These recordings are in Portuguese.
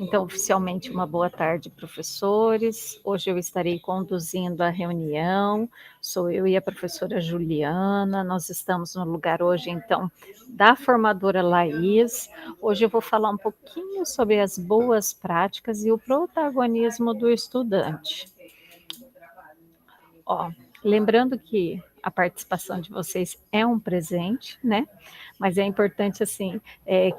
Então, oficialmente, uma boa tarde, professores. Hoje eu estarei conduzindo a reunião. Sou eu e a professora Juliana. Nós estamos no lugar hoje, então, da formadora Laís. Hoje eu vou falar um pouquinho sobre as boas práticas e o protagonismo do estudante. Ó, lembrando que a participação de vocês é um presente, né? Mas é importante, assim,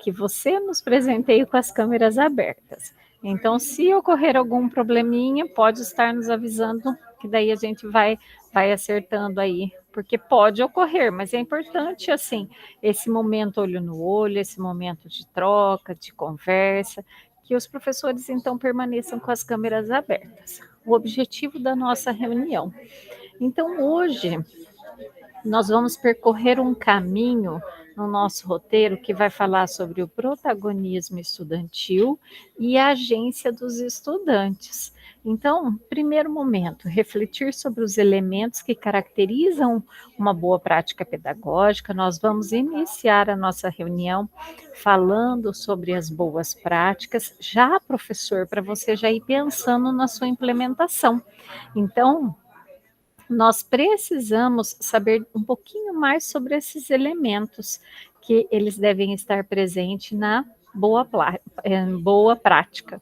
que você nos presenteie com as câmeras abertas. Então, se ocorrer algum probleminha, pode estar nos avisando, que daí a gente vai acertando aí, porque pode ocorrer, mas é importante, assim, esse momento olho no olho, esse momento de troca, de conversa, que os professores, então, permaneçam com as câmeras abertas. O objetivo da nossa reunião. Então, hoje, nós vamos percorrer um caminho no nosso roteiro que vai falar sobre o protagonismo estudantil e a agência dos estudantes. Então, primeiro momento, refletir sobre os elementos que caracterizam uma boa prática pedagógica. Nós vamos iniciar a nossa reunião falando sobre as boas práticas, já, professor, para você já ir pensando na sua implementação. Então, nós precisamos saber um pouquinho mais sobre esses elementos que eles devem estar presentes na boa prática.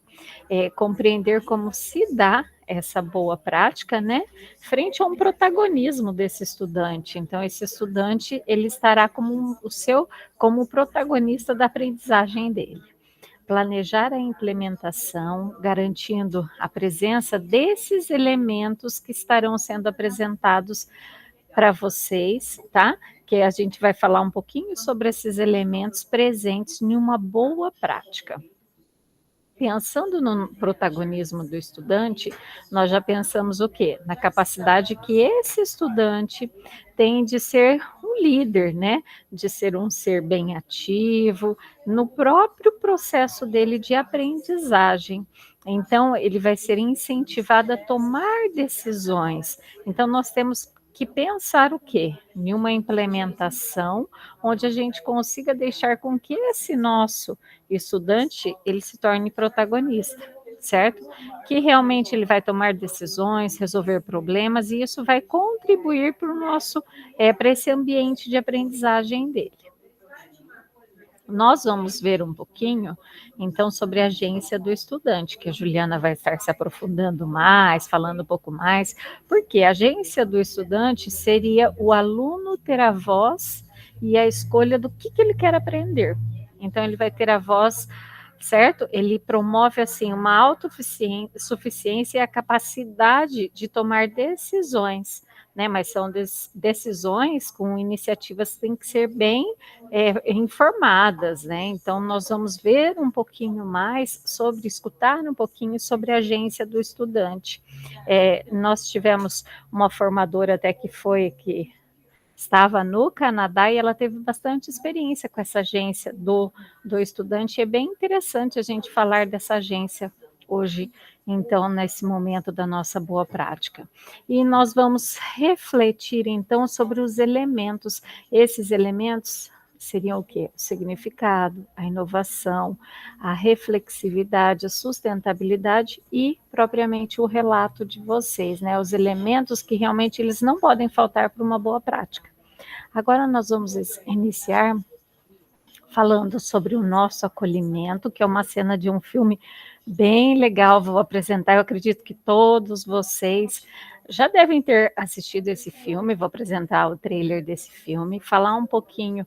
Compreender como se dá essa boa prática, né, frente a um protagonismo desse estudante. Então, esse estudante, ele estará como protagonista da aprendizagem dele. Planejar a implementação, garantindo a presença desses elementos que estarão sendo apresentados para vocês, tá? Que a gente vai falar um pouquinho sobre esses elementos presentes em uma boa prática. Pensando no protagonismo do estudante, nós já pensamos o quê? Na capacidade que esse estudante tem de ser um líder, né? De ser um ser bem ativo no próprio processo dele de aprendizagem. Então, ele vai ser incentivado a tomar decisões. Então, nós temos que pensar o quê? Em uma implementação onde a gente consiga deixar com que esse nosso estudante ele se torne protagonista, certo? Que realmente ele vai tomar decisões, resolver problemas e isso vai contribuir para o nosso, para esse ambiente de aprendizagem dele. Nós vamos ver um pouquinho, então, sobre a agência do estudante, que a Juliana vai estar se aprofundando mais, falando um pouco mais, porque a agência do estudante seria o aluno ter a voz e a escolha do que ele quer aprender. Então, ele vai ter a voz, certo? Ele promove, assim, uma autossuficiência e a capacidade de tomar decisões, né? Mas são decisões com iniciativas que têm que ser bem informadas, né? Então, nós vamos ver um pouquinho mais sobre, escutar um pouquinho sobre a agência do estudante. Nós tivemos uma formadora até que estava no Canadá e ela teve bastante experiência com essa agência do estudante. É bem interessante a gente falar dessa agência hoje, então, nesse momento da nossa boa prática. E nós vamos refletir, então, sobre os elementos. Esses elementos seriam o quê? O significado, a inovação, a reflexividade, a sustentabilidade e, propriamente, o relato de vocês, né? Os elementos que realmente eles não podem faltar para uma boa prática. Agora nós vamos iniciar falando sobre o nosso acolhimento, que é uma cena de um filme bem legal, vou apresentar, eu acredito que todos vocês já devem ter assistido esse filme, vou apresentar o trailer desse filme, falar um pouquinho,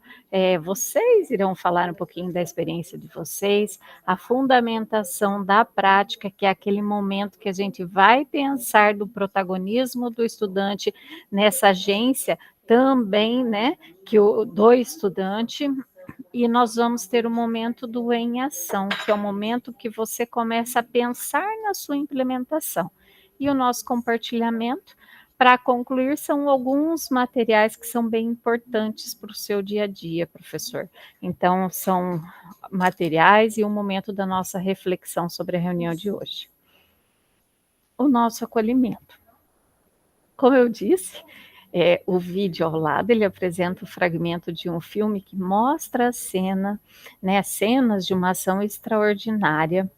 vocês irão falar um pouquinho da experiência de vocês, a fundamentação da prática, que é aquele momento que a gente vai pensar do protagonismo do estudante nessa agência, também, né, do estudante, e nós vamos ter o momento do em ação, que é o momento que você começa a pensar na sua implementação. E o nosso compartilhamento, para concluir, são alguns materiais que são bem importantes para o seu dia a dia, professor. Então, são materiais e o momento da nossa reflexão sobre a reunião de hoje. O nosso acolhimento. Como eu disse, o vídeo ao lado, ele apresenta o fragmento de um filme que mostra a cena, né, cenas de uma ação extraordinária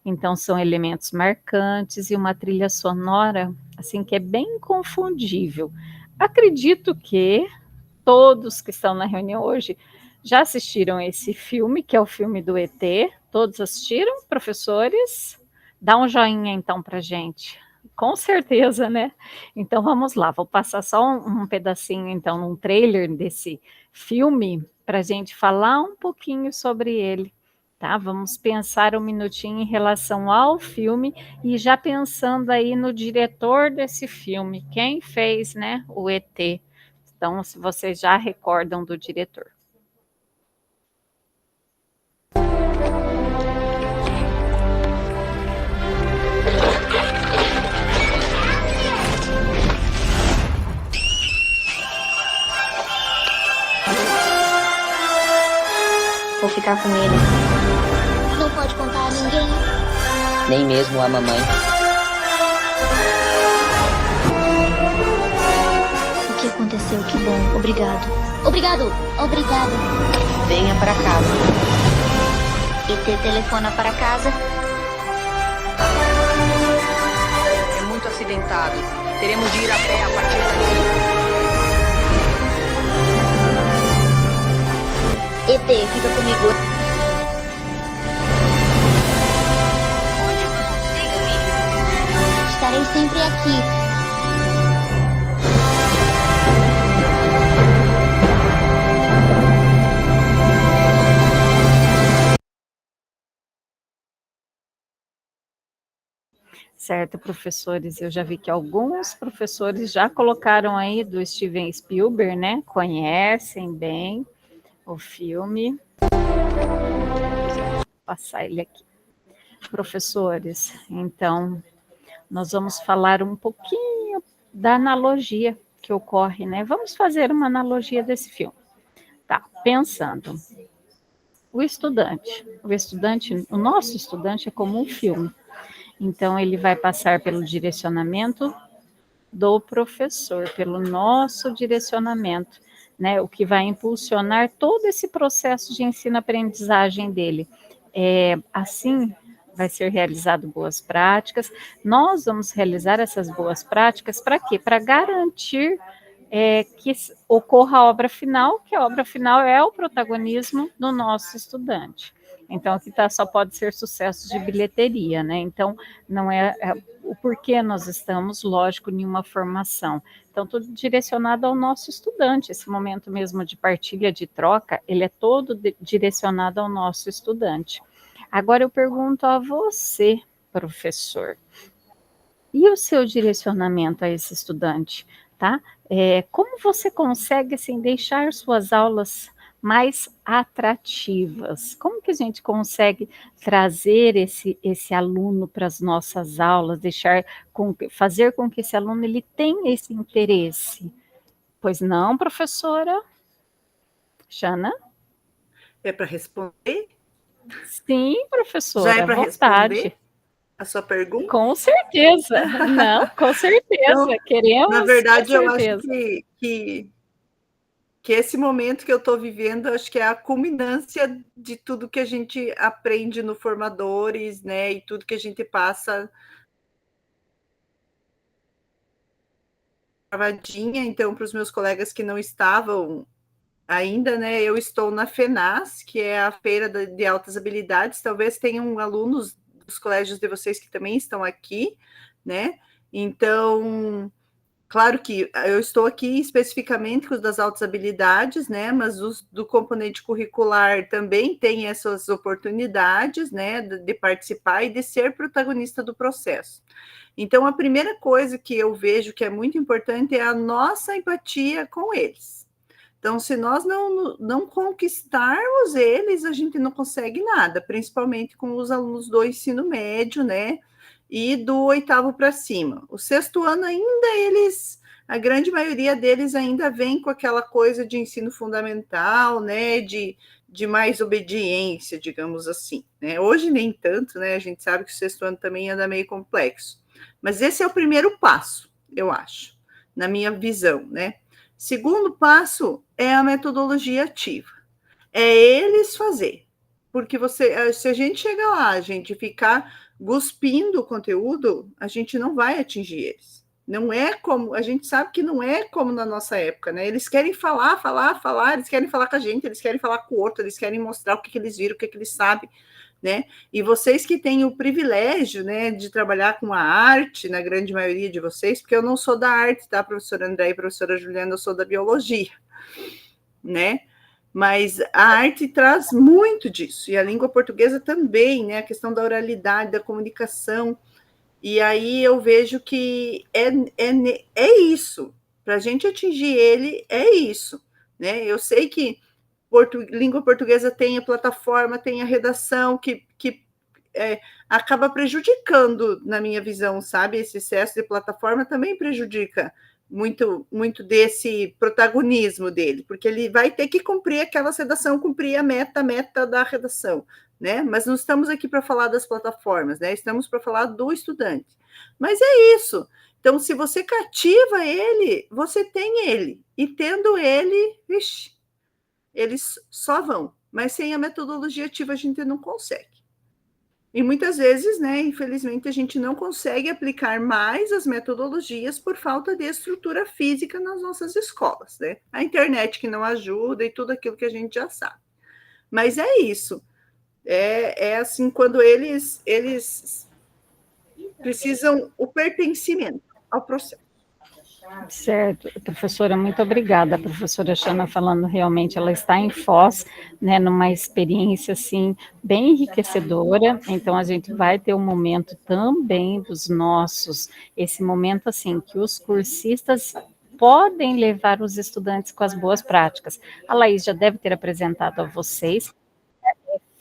Então são elementos marcantes e uma trilha sonora, assim, que é bem inconfundível. Acredito que todos que estão na reunião hoje já assistiram esse filme, que é o filme do ET. Todos assistiram, professores? Dá um joinha então para gente. Com certeza, né? Então vamos lá, vou passar só um pedacinho, então, um trailer desse filme para a gente falar um pouquinho sobre ele. Tá? Vamos pensar um minutinho em relação ao filme e já pensando aí no diretor desse filme, quem fez, né, o ET. Então, se vocês já recordam do diretor. Vou ficar com ele. Não pode contar a ninguém. Nem mesmo a mamãe. O que aconteceu? Que bom. Obrigado. Obrigado. Obrigado. Venha para casa. ET telefona para casa. É muito acidentado. Teremos de ir a pé a partir daqui. ET, fica comigo. Onde você, filho? Estarei sempre aqui. Certo, professores, eu já vi que alguns professores já colocaram aí do Steven Spielberg, né? Conhecem bem o filme. Vou passar ele aqui. Professores, então, nós vamos falar um pouquinho da analogia que ocorre, né? Vamos fazer uma analogia desse filme. Tá, pensando. O nosso estudante é como um filme. Então, ele vai passar pelo direcionamento do professor, pelo nosso direcionamento, né? O que vai impulsionar todo esse processo de ensino-aprendizagem dele. Assim, vai ser realizado boas práticas. Nós vamos realizar essas boas práticas para quê? Para garantir que ocorra a obra final, que a obra final é o protagonismo do nosso estudante. Então, aqui só pode ser sucesso de bilheteria, né? Então, não é o porquê nós estamos, lógico, em uma formação. Então, tudo direcionado ao nosso estudante. Esse momento mesmo de partilha, de troca, ele é todo direcionado ao nosso estudante. Agora, eu pergunto a você, professor, e o seu direcionamento a esse estudante, tá? Como você consegue, assim, deixar suas aulas mais atrativas? Como que a gente consegue trazer esse aluno para as nossas aulas, fazer com que esse aluno ele tenha esse interesse? Pois não, professora? Xana? É para responder? Sim, Já professora, é à para vontade. responder a sua pergunta? Com certeza. Não, com certeza. Então, Queremos, na verdade, com eu acho certeza. que esse momento que eu estou vivendo, acho que é a culminância de tudo que a gente aprende no Formadores, né? E tudo que a gente passa gravadinha. Então, para os meus colegas que não estavam ainda, né? Eu estou na FENAS, que é a Feira de Altas Habilidades. Talvez tenham alunos dos colégios de vocês que também estão aqui, né? Então, claro que eu estou aqui especificamente com os das altas habilidades, né? Mas os do componente curricular também tem essas oportunidades, né? De participar e de ser protagonista do processo. Então, a primeira coisa que eu vejo que é muito importante é a nossa empatia com eles. Então, se nós não conquistarmos eles, a gente não consegue nada, principalmente com os alunos do ensino médio, né? E do 8º para cima. O 6º ano ainda a grande maioria deles ainda vem com aquela coisa de ensino fundamental, né? De mais obediência, digamos assim. Né? Hoje nem tanto, né? A gente sabe que o 6º ano também anda meio complexo. Mas esse é o primeiro passo, eu acho, na minha visão, né? Segundo passo é a metodologia ativa. É eles fazer. porque se a gente chegar lá, a gente ficar cuspindo o conteúdo, a gente não vai atingir eles. Não é como, a gente sabe que não é como na nossa época, né? Eles querem falar, eles querem falar com a gente, eles querem falar com o outro, eles querem mostrar o que eles viram, o que eles sabem, né? E vocês que têm o privilégio, né, de trabalhar com a arte, na grande maioria de vocês, porque eu não sou da arte, tá, professora André e professora Juliana, eu sou da biologia, né? Mas a arte traz muito disso, e a língua portuguesa também, né? A questão da oralidade, da comunicação. E aí eu vejo que é isso. Para a gente atingir ele, é isso. Né? Eu sei que língua portuguesa tem a plataforma, tem a redação, que acaba prejudicando, na minha visão, sabe? Esse excesso de plataforma também prejudica muito desse protagonismo dele, porque ele vai ter que cumprir aquela redação, cumprir a meta da redação, né? Mas não estamos aqui para falar das plataformas, né? Estamos para falar do estudante. Mas é isso. Então, se você cativa ele, você tem ele. E tendo ele, vixe, eles só vão. Mas sem a metodologia ativa a gente não consegue. E muitas vezes, né, infelizmente, a gente não consegue aplicar mais as metodologias por falta de estrutura física nas nossas escolas, né? A internet que não ajuda e tudo aquilo que a gente já sabe. Mas é isso. É assim, quando eles precisam o pertencimento ao processo. Certo, professora, muito obrigada. A professora Xana falando, realmente, ela está em Foz, né, numa experiência, assim, bem enriquecedora, então a gente vai ter um momento também dos nossos, esse momento, assim, que os cursistas podem levar os estudantes com as boas práticas. A Laís já deve ter apresentado a vocês,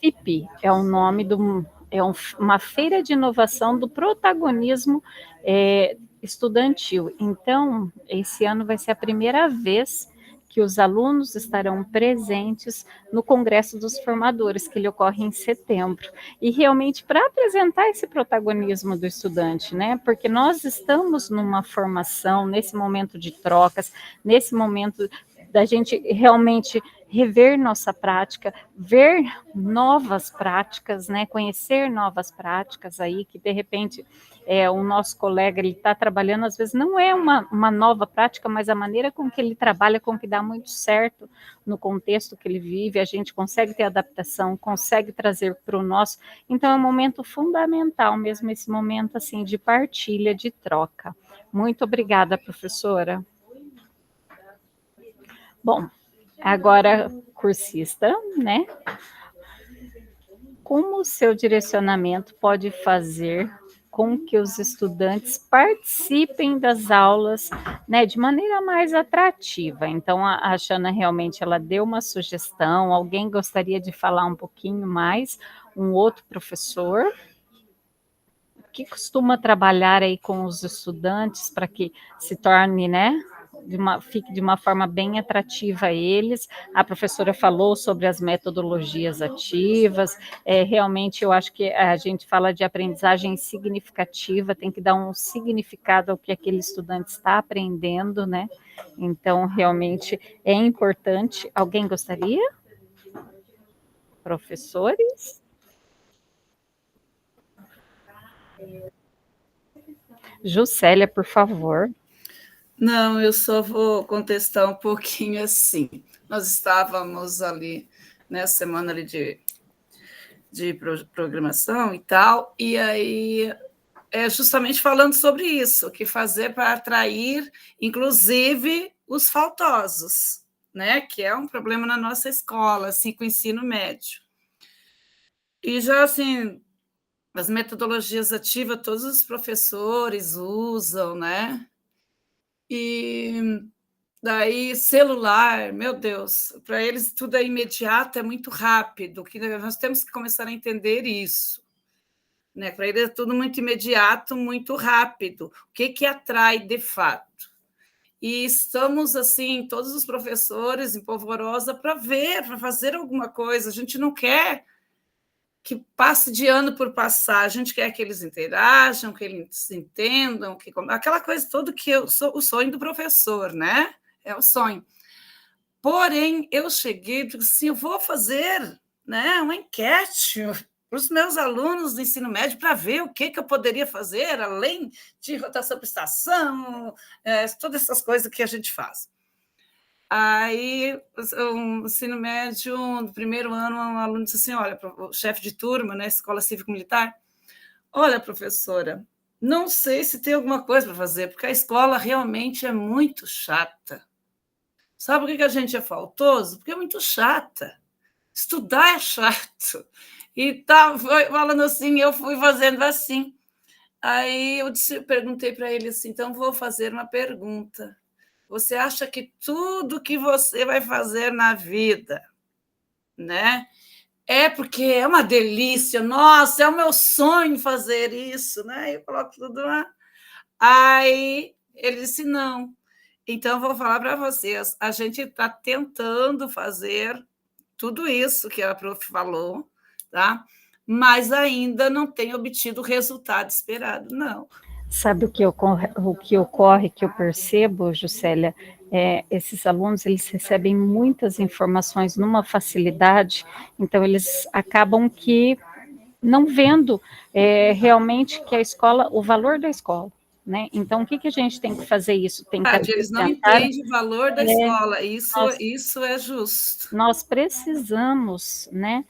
FIP é o nome uma feira de inovação do protagonismo estudantil. Então, esse ano vai ser a primeira vez que os alunos estarão presentes no Congresso dos Formadores, que ele ocorre em setembro. E realmente para apresentar esse protagonismo do estudante, né? Porque nós estamos numa formação, nesse momento de trocas, nesse momento da gente realmente rever nossa prática, ver novas práticas, né? Conhecer novas práticas aí, que de repente o nosso colega ele está trabalhando, às vezes não é uma nova prática, mas a maneira com que ele trabalha, com que dá muito certo no contexto que ele vive, a gente consegue ter adaptação, consegue trazer para o nosso. Então é um momento fundamental mesmo, esse momento assim de partilha, de troca. Muito obrigada, professora. Bom, agora cursista, né? Como o seu direcionamento pode fazer com que os estudantes participem das aulas, né, de maneira mais atrativa? Então, a Xana realmente ela deu uma sugestão. Alguém gostaria de falar um pouquinho mais? Um outro professor que costuma trabalhar aí com os estudantes para que se torne, né, fique de uma forma bem atrativa a eles. A professora falou sobre as metodologias ativas, realmente eu acho que a gente fala de aprendizagem significativa, tem que dar um significado ao que aquele estudante está aprendendo, né? Então, realmente é importante. Alguém gostaria? Professores? Juscelia, por favor. Não, eu só vou contestar um pouquinho assim. Nós estávamos ali, né, semana ali de programação e tal, e aí justamente falando sobre isso, o que fazer para atrair, inclusive, os faltosos, né, que é um problema na nossa escola, assim, com o ensino médio. E já, assim, as metodologias ativas, todos os professores usam, né? E daí, celular, meu Deus, para eles tudo é imediato, é muito rápido, que nós temos que começar a entender isso. Né? Para eles é tudo muito imediato, muito rápido. O que atrai de fato? E estamos, assim, todos os professores em polvorosa para ver, para fazer alguma coisa. A gente não quer que passe de ano por passar, a gente quer que eles interajam, que eles entendam, aquela coisa toda que o sonho do professor, né? É o sonho. Porém, eu cheguei e disse assim, eu vou fazer, né, uma enquete para os meus alunos do ensino médio para ver o que eu poderia fazer, além de rotação por estação, todas essas coisas que a gente faz. Aí, o ensino médio, no primeiro ano, um aluno disse assim, olha, o chefe de turma, né, Escola Cívico-Militar, olha, professora, não sei se tem alguma coisa para fazer, porque a escola realmente é muito chata. Sabe por que a gente é faltoso? Porque é muito chata. Estudar é chato. E tá falando assim, eu fui fazendo assim. Aí eu perguntei para ele assim, então vou fazer uma pergunta. Você acha que tudo que você vai fazer na vida, né, é porque é uma delícia, nossa, é o meu sonho fazer isso, né? Eu coloco tudo lá. Aí ele disse, não. Então, vou falar para vocês, a gente está tentando fazer tudo isso que a prof falou, tá? Mas ainda não tem obtido o resultado esperado, não. Sabe o que ocorre, que eu percebo, Juscelia? Esses alunos, eles recebem muitas informações numa facilidade, então eles acabam que não vendo realmente que a escola, o valor da escola, né? Então, o que a gente tem que fazer isso? Tem que Eles não apresentar. entendem o valor da escola, isso é justo. Nós precisamos, né?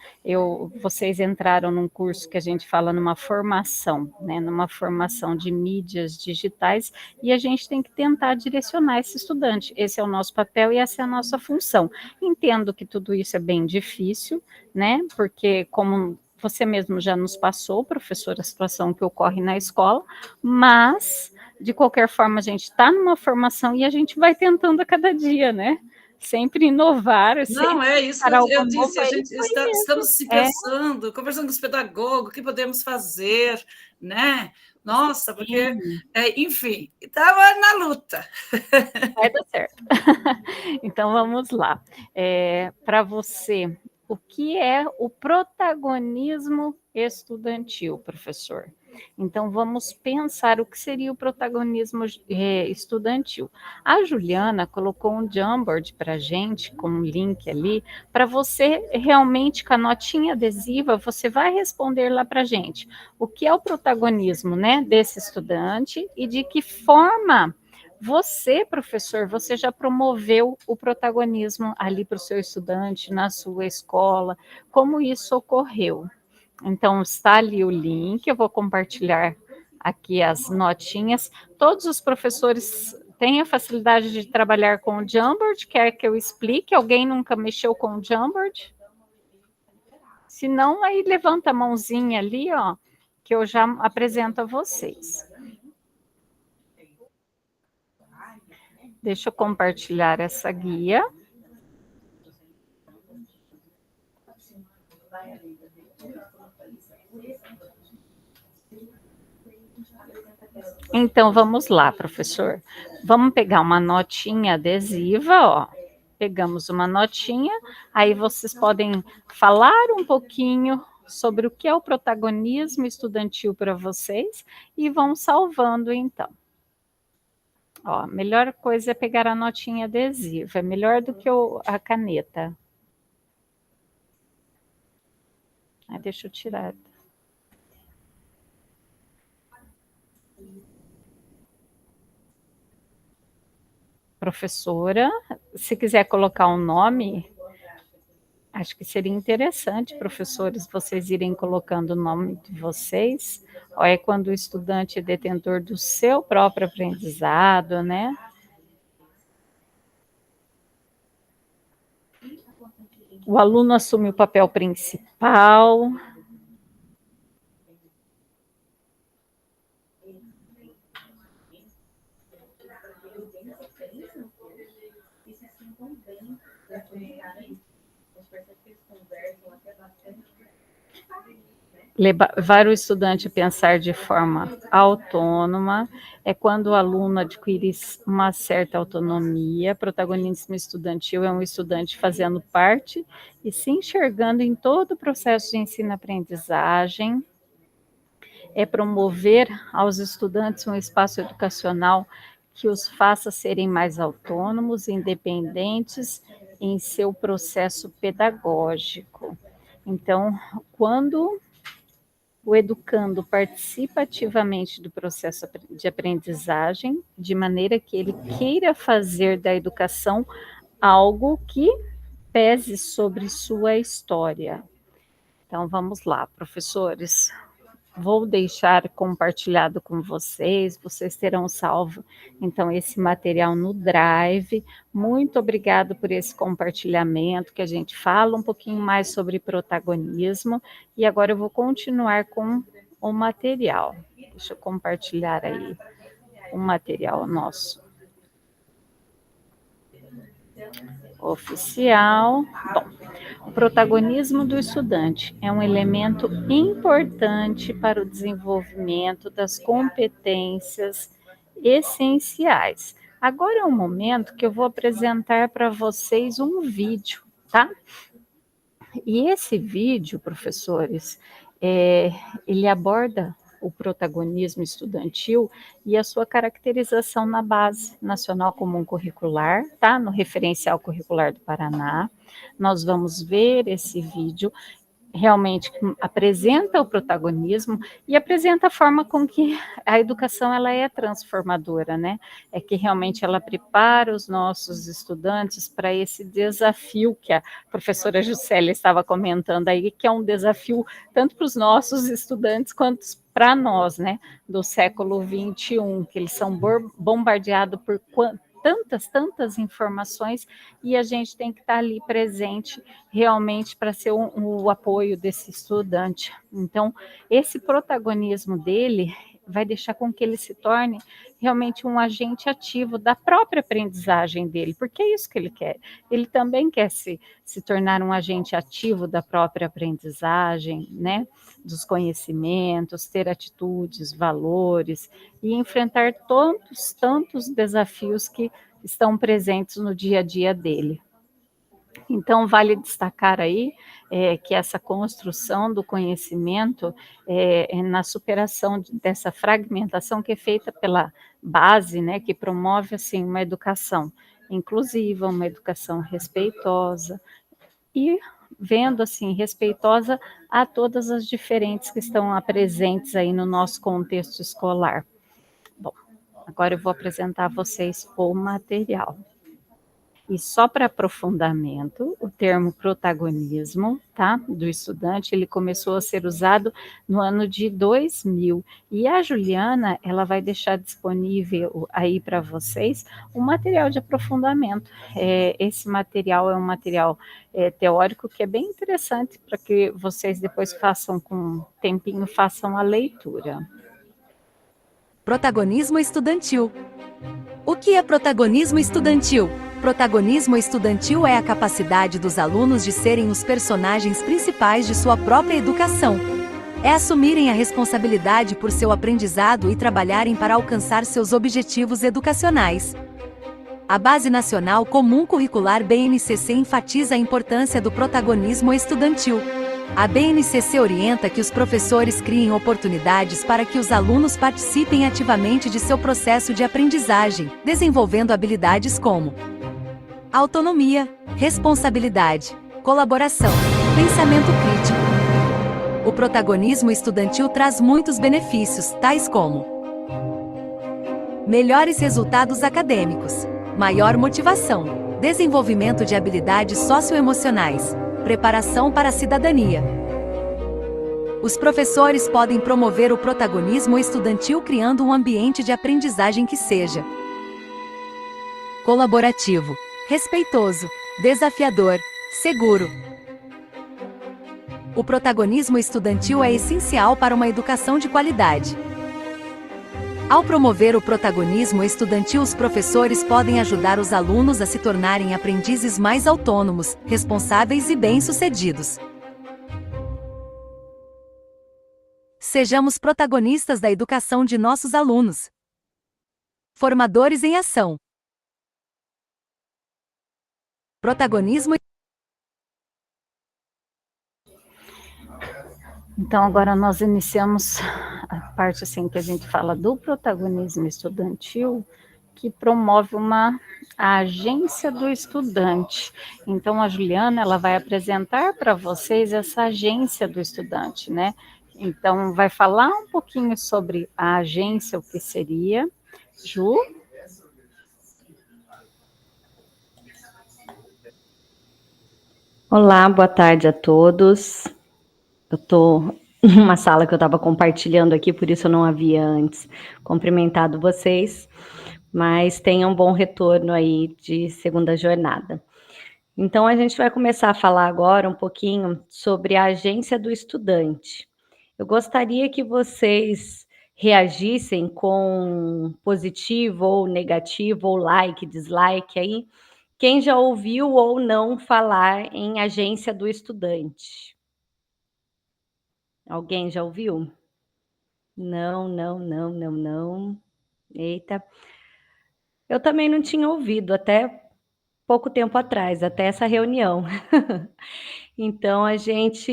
Vocês entraram num curso que a gente fala numa formação, né? Numa formação de mídias digitais, e a gente tem que tentar direcionar esse estudante. Esse é o nosso papel e essa é a nossa função. Entendo que tudo isso é bem difícil, né? Porque como você mesmo já nos passou, professor, a situação que ocorre na escola, mas, de qualquer forma, a gente está numa formação e a gente vai tentando a cada dia, né? Sempre inovar. Não, sempre é isso que eu disse, a gente estamos se pensando, conversando com os pedagogos, o que podemos fazer, né? Nossa, porque, enfim, estava na luta. Vai dar certo. Então, vamos lá. Para você, o que é o protagonismo estudantil, professor? Então, vamos pensar o que seria o protagonismo estudantil. A Juliana colocou um Jamboard para a gente, com um link ali, para você realmente, com a notinha adesiva, você vai responder lá para a gente o que é o protagonismo, né, desse estudante e de que forma você, professor, você já promoveu o protagonismo ali para o seu estudante, na sua escola, como isso ocorreu? Então, está ali o link, eu vou compartilhar aqui as notinhas. Todos os professores têm a facilidade de trabalhar com o Jamboard? Quer que eu explique? Alguém nunca mexeu com o Jamboard? Se não, aí levanta a mãozinha ali, ó, que eu já apresento a vocês. Deixa eu compartilhar essa guia. Então, vamos lá, professor. Vamos pegar uma notinha adesiva, ó. Pegamos uma notinha, aí vocês podem falar um pouquinho sobre o que é o protagonismo estudantil para vocês e vão salvando, então. Ó, a melhor coisa é pegar a notinha adesiva, é melhor do que a caneta. Deixa eu tirar. Professora, se quiser colocar um nome, acho que seria interessante, professores, vocês irem colocando o nome de vocês. Ó, é quando o estudante é detentor do seu próprio aprendizado, né? O aluno assume o papel principal. Levar o estudante a pensar de forma autônoma é quando o aluno adquire uma certa autonomia. Protagonismo estudantil é um estudante fazendo parte e se enxergando em todo o processo de ensino-aprendizagem. É promover aos estudantes um espaço educacional que os faça serem mais autônomos e independentes em seu processo pedagógico. Então, quando o educando participa ativamente do processo de aprendizagem, de maneira que ele queira fazer da educação algo que pese sobre sua história. Então, vamos lá, professores. Vou deixar compartilhado com vocês, vocês terão salvo, então, esse material no Drive. Muito obrigado por esse compartilhamento, que a gente fala um pouquinho mais sobre protagonismo, e agora eu vou continuar com o material. Deixa eu compartilhar aí o material nosso oficial. Bom, o protagonismo do estudante é um elemento importante para o desenvolvimento das competências essenciais. Agora é o momento que eu vou apresentar para vocês um vídeo, tá? E esse vídeo, professores, ele aborda o protagonismo estudantil e a sua caracterização na Base Nacional Comum Curricular, tá? No Referencial Curricular do Paraná. Nós vamos ver esse vídeo, realmente apresenta o protagonismo e apresenta a forma com que a educação ela é transformadora, né? É que realmente ela prepara os nossos estudantes para esse desafio que a professora Juscelia estava comentando aí, que é um desafio tanto para os nossos estudantes quanto para nós, né? Do século XXI, que eles são bombardeados por tantas informações, e a gente tem que estar ali presente realmente para ser o apoio desse estudante. Então, esse protagonismo dele vai deixar com que ele se torne realmente um agente ativo da própria aprendizagem dele, porque é isso que ele quer. Ele também quer se tornar um agente ativo da própria aprendizagem, né? Dos conhecimentos, ter atitudes, valores e enfrentar tantos desafios que estão presentes no dia a dia dele. Então, vale destacar aí que essa construção do conhecimento na superação dessa fragmentação que é feita pela base, né, que promove assim uma educação inclusiva, uma educação respeitosa e vendo assim respeitosa a todas as diferentes que estão presentes aí no nosso contexto escolar. Bom, agora eu vou apresentar a vocês o material. E só para aprofundamento, o termo protagonismo, tá, do estudante, ele começou a ser usado no ano de 2000. E a Juliana, ela vai deixar disponível aí para vocês um material de aprofundamento. Esse material é um material teórico que é bem interessante para que vocês depois façam com um tempinho, façam a leitura. Protagonismo estudantil. O que é protagonismo estudantil? Protagonismo estudantil é a capacidade dos alunos de serem os personagens principais de sua própria educação. É assumirem a responsabilidade por seu aprendizado e trabalharem para alcançar seus objetivos educacionais. A Base Nacional Comum Curricular BNCC enfatiza a importância do protagonismo estudantil. A BNCC orienta que os professores criem oportunidades para que os alunos participem ativamente de seu processo de aprendizagem, desenvolvendo habilidades como autonomia, responsabilidade, colaboração, pensamento crítico. O protagonismo estudantil traz muitos benefícios, tais como melhores resultados acadêmicos, maior motivação, desenvolvimento de habilidades socioemocionais, preparação para a cidadania. Os professores podem promover o protagonismo estudantil criando um ambiente de aprendizagem que seja colaborativo, respeitoso, desafiador, seguro. O protagonismo estudantil é essencial para uma educação de qualidade. Ao promover o protagonismo estudantil, os professores podem ajudar os alunos a se tornarem aprendizes mais autônomos, responsáveis e bem-sucedidos. Sejamos protagonistas da educação de nossos alunos. Formadores em ação. Protagonismo. Então, agora nós iniciamos a parte assim que a gente fala do protagonismo estudantil, que promove a agência do estudante. Então, a Juliana, ela vai apresentar para vocês essa agência do estudante, né? Então, vai falar um pouquinho sobre a agência, o que seria. Ju? Olá, boa tarde a todos. Eu estou numa sala que eu estava compartilhando aqui, por isso eu não havia antes cumprimentado vocês, mas tenham um bom retorno aí de segunda jornada. Então, a gente vai começar a falar agora um pouquinho sobre a agência do estudante. Eu gostaria que vocês reagissem com positivo ou negativo, ou like, dislike aí, quem já ouviu ou não falar em agência do estudante? Alguém já ouviu? Não, não, não, não, não. Eita. Eu também não tinha ouvido até pouco tempo atrás, até essa reunião. Então, a gente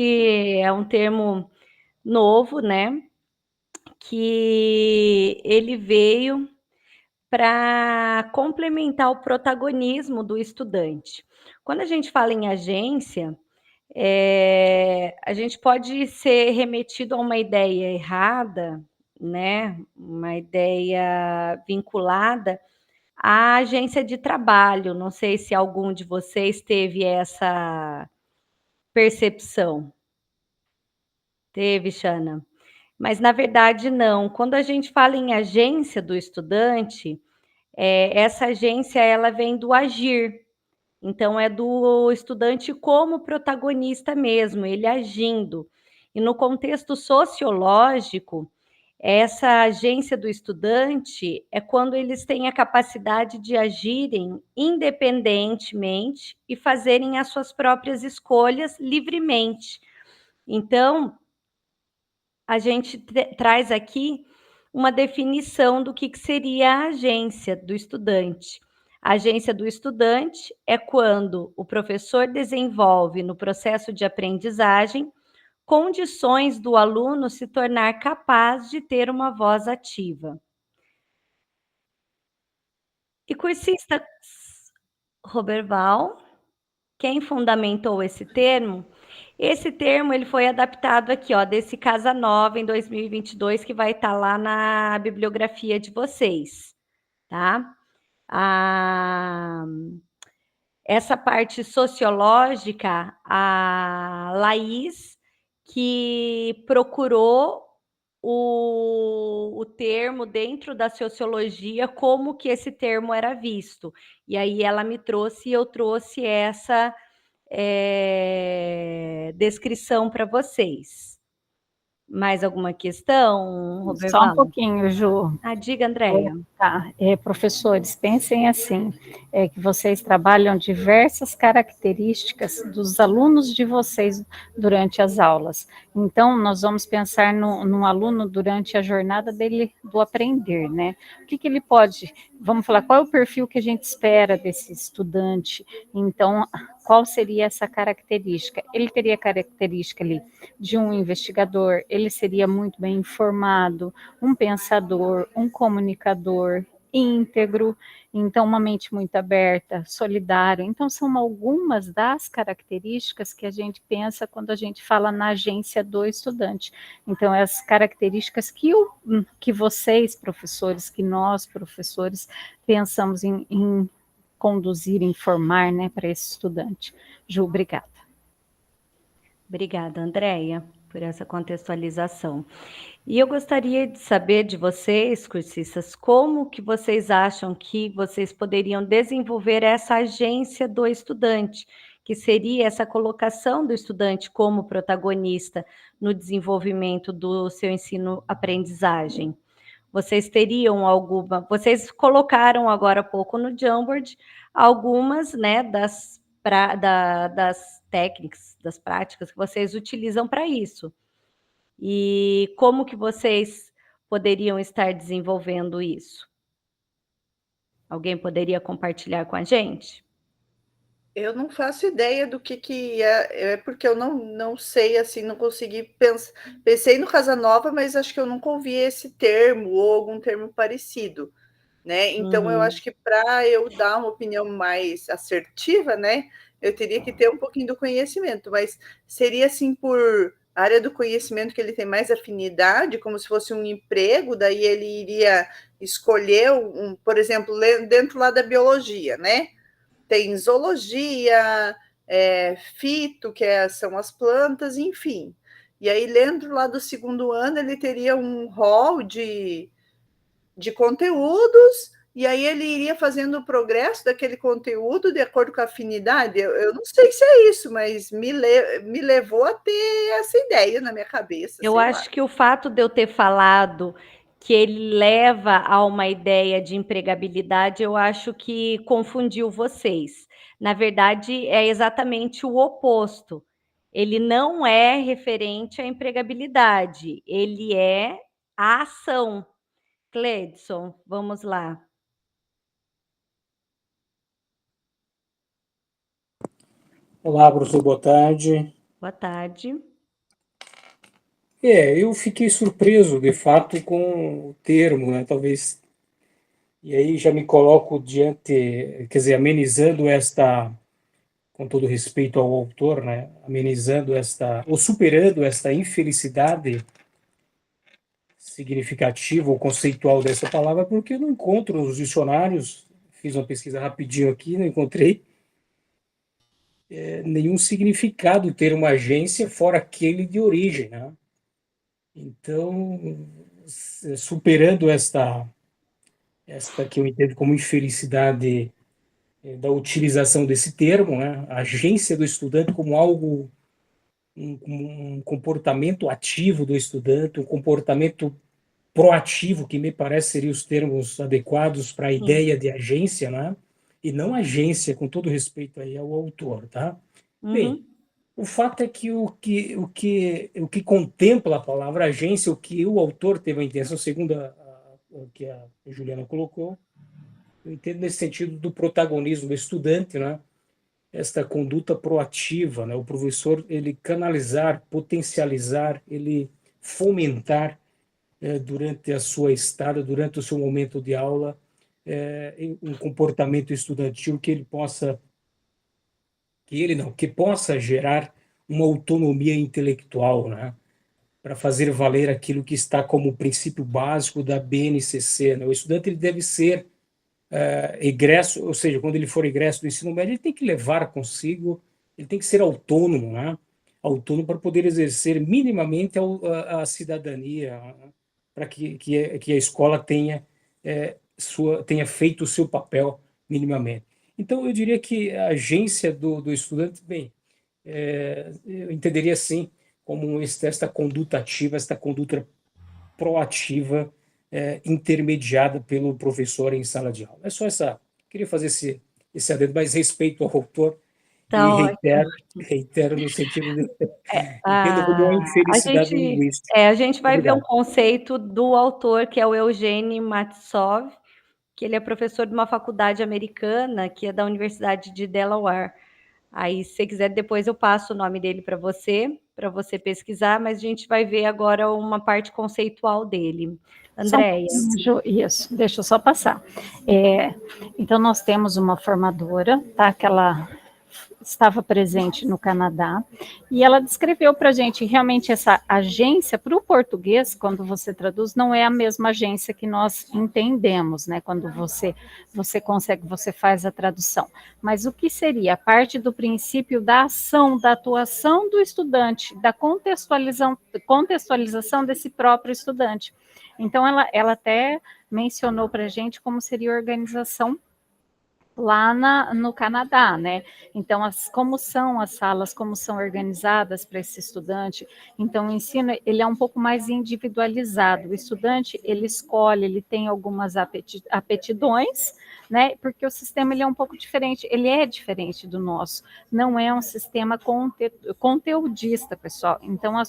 é um termo novo, né? Que ele veio para complementar o protagonismo do estudante. Quando a gente fala em agência, a gente pode ser remetido a uma ideia errada, né? Uma ideia vinculada à agência de trabalho. Não sei se algum de vocês teve essa percepção. Teve, Xana? Mas, na verdade, não. Quando a gente fala em agência do estudante, essa agência ela vem do agir. Então, é do estudante como protagonista mesmo, ele agindo. E no contexto sociológico, essa agência do estudante é quando eles têm a capacidade de agirem independentemente e fazerem as suas próprias escolhas livremente. Então, a gente traz aqui uma definição do que seria a agência do estudante. A agência do estudante é quando o professor desenvolve no processo de aprendizagem condições do aluno se tornar capaz de ter uma voz ativa. E cursistas, Roberval, quem fundamentou esse termo? Esse termo ele foi adaptado aqui, ó, desse Casa Nova em 2022, que vai estar lá na bibliografia de vocês, tá? Essa parte sociológica, a Laís, que procurou o termo dentro da sociologia, como que esse termo era visto. E aí ela me trouxe e eu trouxe essa descrição para vocês. Mais alguma questão, Roberval? Só um pouquinho, Ju. Diga, Andréia. Professores, pensem assim, que vocês trabalham diversas características dos alunos de vocês durante as aulas. Então, nós vamos pensar no aluno durante a jornada dele do aprender, né? O que ele pode... Vamos falar, qual é o perfil que a gente espera desse estudante? Então, qual seria essa característica? Ele teria característica ali de um investigador, ele seria muito bem informado, um pensador, um comunicador, íntegro, então uma mente muito aberta, solidário. Então são algumas das características que a gente pensa quando a gente fala na agência do estudante. Então as características que vocês, professores, que nós, professores, pensamos em conduzir, informar, né, para esse estudante. Ju, obrigada. Obrigada, Andréia, por essa contextualização. E eu gostaria de saber de vocês, cursistas, como que vocês acham que vocês poderiam desenvolver essa agência do estudante, que seria essa colocação do estudante como protagonista no desenvolvimento do seu ensino-aprendizagem. Vocês teriam alguma... Vocês colocaram agora há pouco no Jamboard algumas, né, das técnicas, das práticas que vocês utilizam para isso. E como que vocês poderiam estar desenvolvendo isso? Alguém poderia compartilhar com a gente? Eu não faço ideia do que é porque eu não sei, assim, não consegui pensar. Pensei no Casa Nova, mas acho que eu nunca ouvi esse termo ou algum termo parecido. né? Então, eu acho que para eu dar uma opinião mais assertiva, né, eu teria que ter um pouquinho do conhecimento, mas seria assim por área do conhecimento que ele tem mais afinidade, como se fosse um emprego, daí ele iria escolher por exemplo, dentro lá da biologia, né? Tem zoologia, fito, são as plantas, enfim. E aí, dentro lá do segundo ano, ele teria um rol de conteúdos, e aí ele iria fazendo o progresso daquele conteúdo de acordo com a afinidade. Eu não sei se é isso, mas me levou a ter essa ideia na minha cabeça. Eu acho que o fato de eu ter falado que ele leva a uma ideia de empregabilidade, eu acho que confundiu vocês. Na verdade, é exatamente o oposto. Ele não é referente à empregabilidade, ele é a ação. Cleidson, vamos lá. Olá, professor, boa tarde. Boa tarde. Eu fiquei surpreso, de fato, com o termo, né? Talvez. E aí já me coloco diante, quer dizer, amenizando esta, com todo respeito ao autor, né? Amenizando esta, ou superando esta infelicidade significativa ou conceitual dessa palavra, porque eu não encontro nos dicionários, fiz uma pesquisa rapidinho aqui, não encontrei nenhum significado ter uma agência fora aquele de origem, né? Então, superando esta que eu entendo como infelicidade da utilização desse termo, né? A agência do estudante como algo, um comportamento ativo do estudante, um comportamento proativo, que me parece seriam os termos adequados para a ideia de agência, né? E não agência, com todo respeito aí ao autor, tá? Bem, o fato é que o que contempla a palavra agência, o que o autor teve a intenção, segundo o que a Juliana colocou, eu entendo nesse sentido do protagonismo do estudante, né? Esta conduta proativa, né? O professor, ele canalizar, potencializar, ele fomentar durante a sua estada, durante o seu momento de aula, um comportamento estudantil que possa gerar uma autonomia intelectual, né? Para fazer valer aquilo que está como princípio básico da BNCC, né? O estudante ele deve ser egresso, ou seja, quando ele for egresso do ensino médio, ele tem que levar consigo, ele tem que ser autônomo, né? Autônomo para poder exercer minimamente a cidadania, para que a escola tenha feito o seu papel minimamente. Então, eu diria que a agência do estudante, bem, eu entenderia assim como esta conduta ativa, esta conduta proativa, intermediada pelo professor em sala de aula. É só queria fazer esse adendo, mas respeito ao autor e reitero no sentido de entendo como uma infelicidade linguística. A gente vai ver um conceito do autor, que é o Eugene Matsov, que ele é professor de uma faculdade americana, que é da Universidade de Delaware. Aí, se você quiser, depois eu passo o nome dele para você pesquisar, mas a gente vai ver agora uma parte conceitual dele. Andréia. Isso, deixa eu só passar. Então, nós temos uma formadora, tá? Que ela estava presente no Canadá, e ela descreveu para a gente realmente essa agência, para o português, quando você traduz, não é a mesma agência que nós entendemos, né? Quando você faz a tradução. Mas o que seria? A parte do princípio da ação, da atuação do estudante, da contextualização desse próprio estudante. Então, ela até mencionou para a gente como seria a organização lá no Canadá, né? Então, como são as salas, como são organizadas para esse estudante. Então, o ensino, ele é um pouco mais individualizado. O estudante, ele escolhe, ele tem algumas aptidões, né? Porque o sistema, ele é um pouco diferente, ele é diferente do nosso. Não é um sistema conteudista, pessoal. Então, não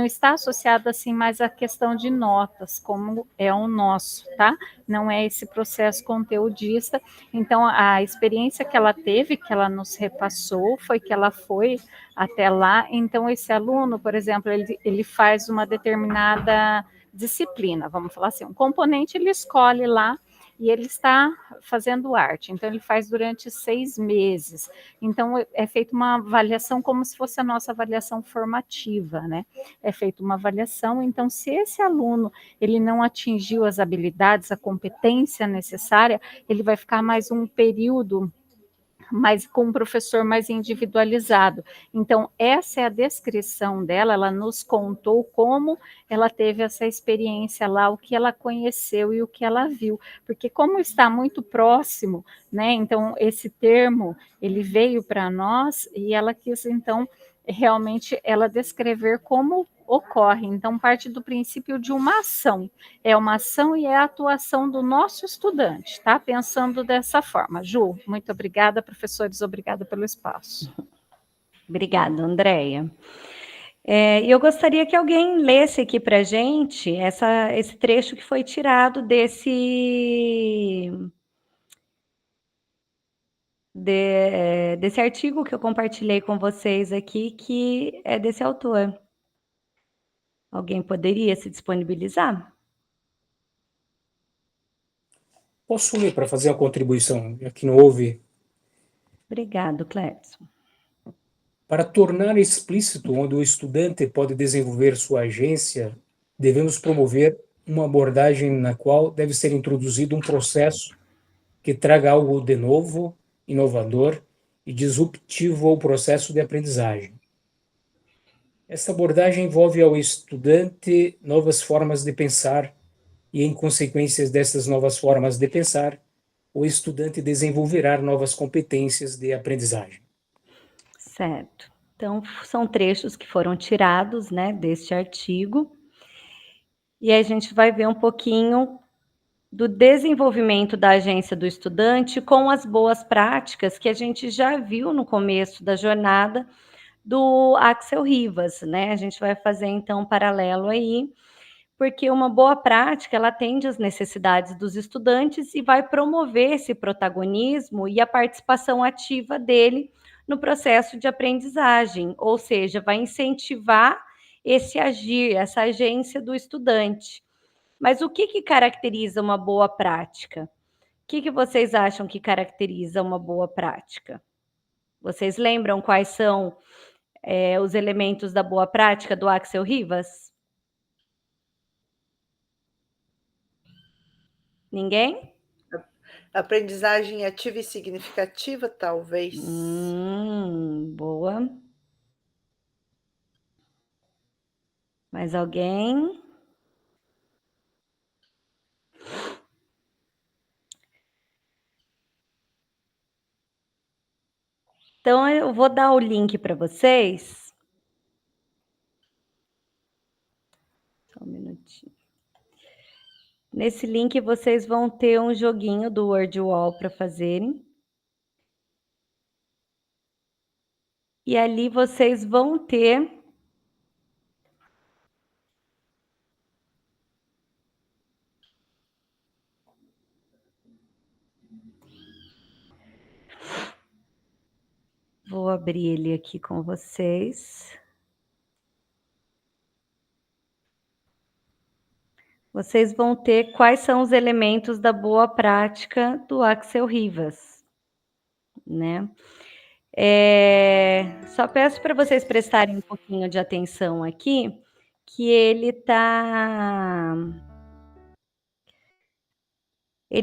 está associado, assim, mais à questão de notas, como é o nosso, tá? Não é esse processo conteudista. Então, a experiência que ela teve, que ela nos repassou, foi que ela foi até lá. Então, esse aluno, por exemplo, ele faz uma determinada disciplina, vamos falar assim, um componente ele escolhe lá e ele está fazendo arte, então ele faz durante 6 meses, então é feita uma avaliação como se fosse a nossa avaliação formativa, né? É feita uma avaliação, então se esse aluno ele não atingiu as habilidades, a competência necessária, ele vai ficar mais um período mas com um professor mais individualizado. Então, essa é a descrição dela, ela nos contou como ela teve essa experiência lá, o que ela conheceu e o que ela viu, porque como está muito próximo, né, então esse termo, ele veio para nós e ela quis, então, realmente ela descrever como ocorre, então parte do princípio de uma ação, é uma ação e é a atuação do nosso estudante, tá? Pensando dessa forma. Ju, muito obrigada, professores, obrigada pelo espaço. Obrigada, Andréia. E eu gostaria que alguém lesse aqui para a gente esse trecho que foi tirado desse artigo que eu compartilhei com vocês aqui, que é desse autor. Alguém poderia se disponibilizar? Posso ler para fazer uma contribuição, já que não houve. Obrigado, Clepson. Para tornar explícito onde o estudante pode desenvolver sua agência, devemos promover uma abordagem na qual deve ser introduzido um processo que traga algo de novo, inovador e disruptivo ao processo de aprendizagem. Esta abordagem envolve ao estudante novas formas de pensar e, em consequência dessas novas formas de pensar, o estudante desenvolverá novas competências de aprendizagem. Certo. Então, são trechos que foram tirados, né, deste artigo. E aí a gente vai ver um pouquinho do desenvolvimento da agência do estudante com as boas práticas que a gente já viu no começo da jornada do Axel Rivas, né? A gente vai fazer, então, um paralelo aí, porque uma boa prática, ela atende às necessidades dos estudantes e vai promover esse protagonismo e a participação ativa dele no processo de aprendizagem, ou seja, vai incentivar esse agir, essa agência do estudante. Mas o que caracteriza uma boa prática? O que vocês acham que caracteriza uma boa prática? Vocês lembram quais são os elementos da boa prática do Axel Rivas? Ninguém? Aprendizagem ativa e significativa, talvez. Boa. Mais alguém? Então, eu vou dar o link para vocês. Só um minutinho. Nesse link, vocês vão ter um joguinho do WordWall para fazerem. E ali vocês vão ter vou abrir ele aqui com vocês. Vocês vão ter quais são os elementos da boa prática do Axel Rivas, né? Só peço para vocês prestarem um pouquinho de atenção aqui, que ele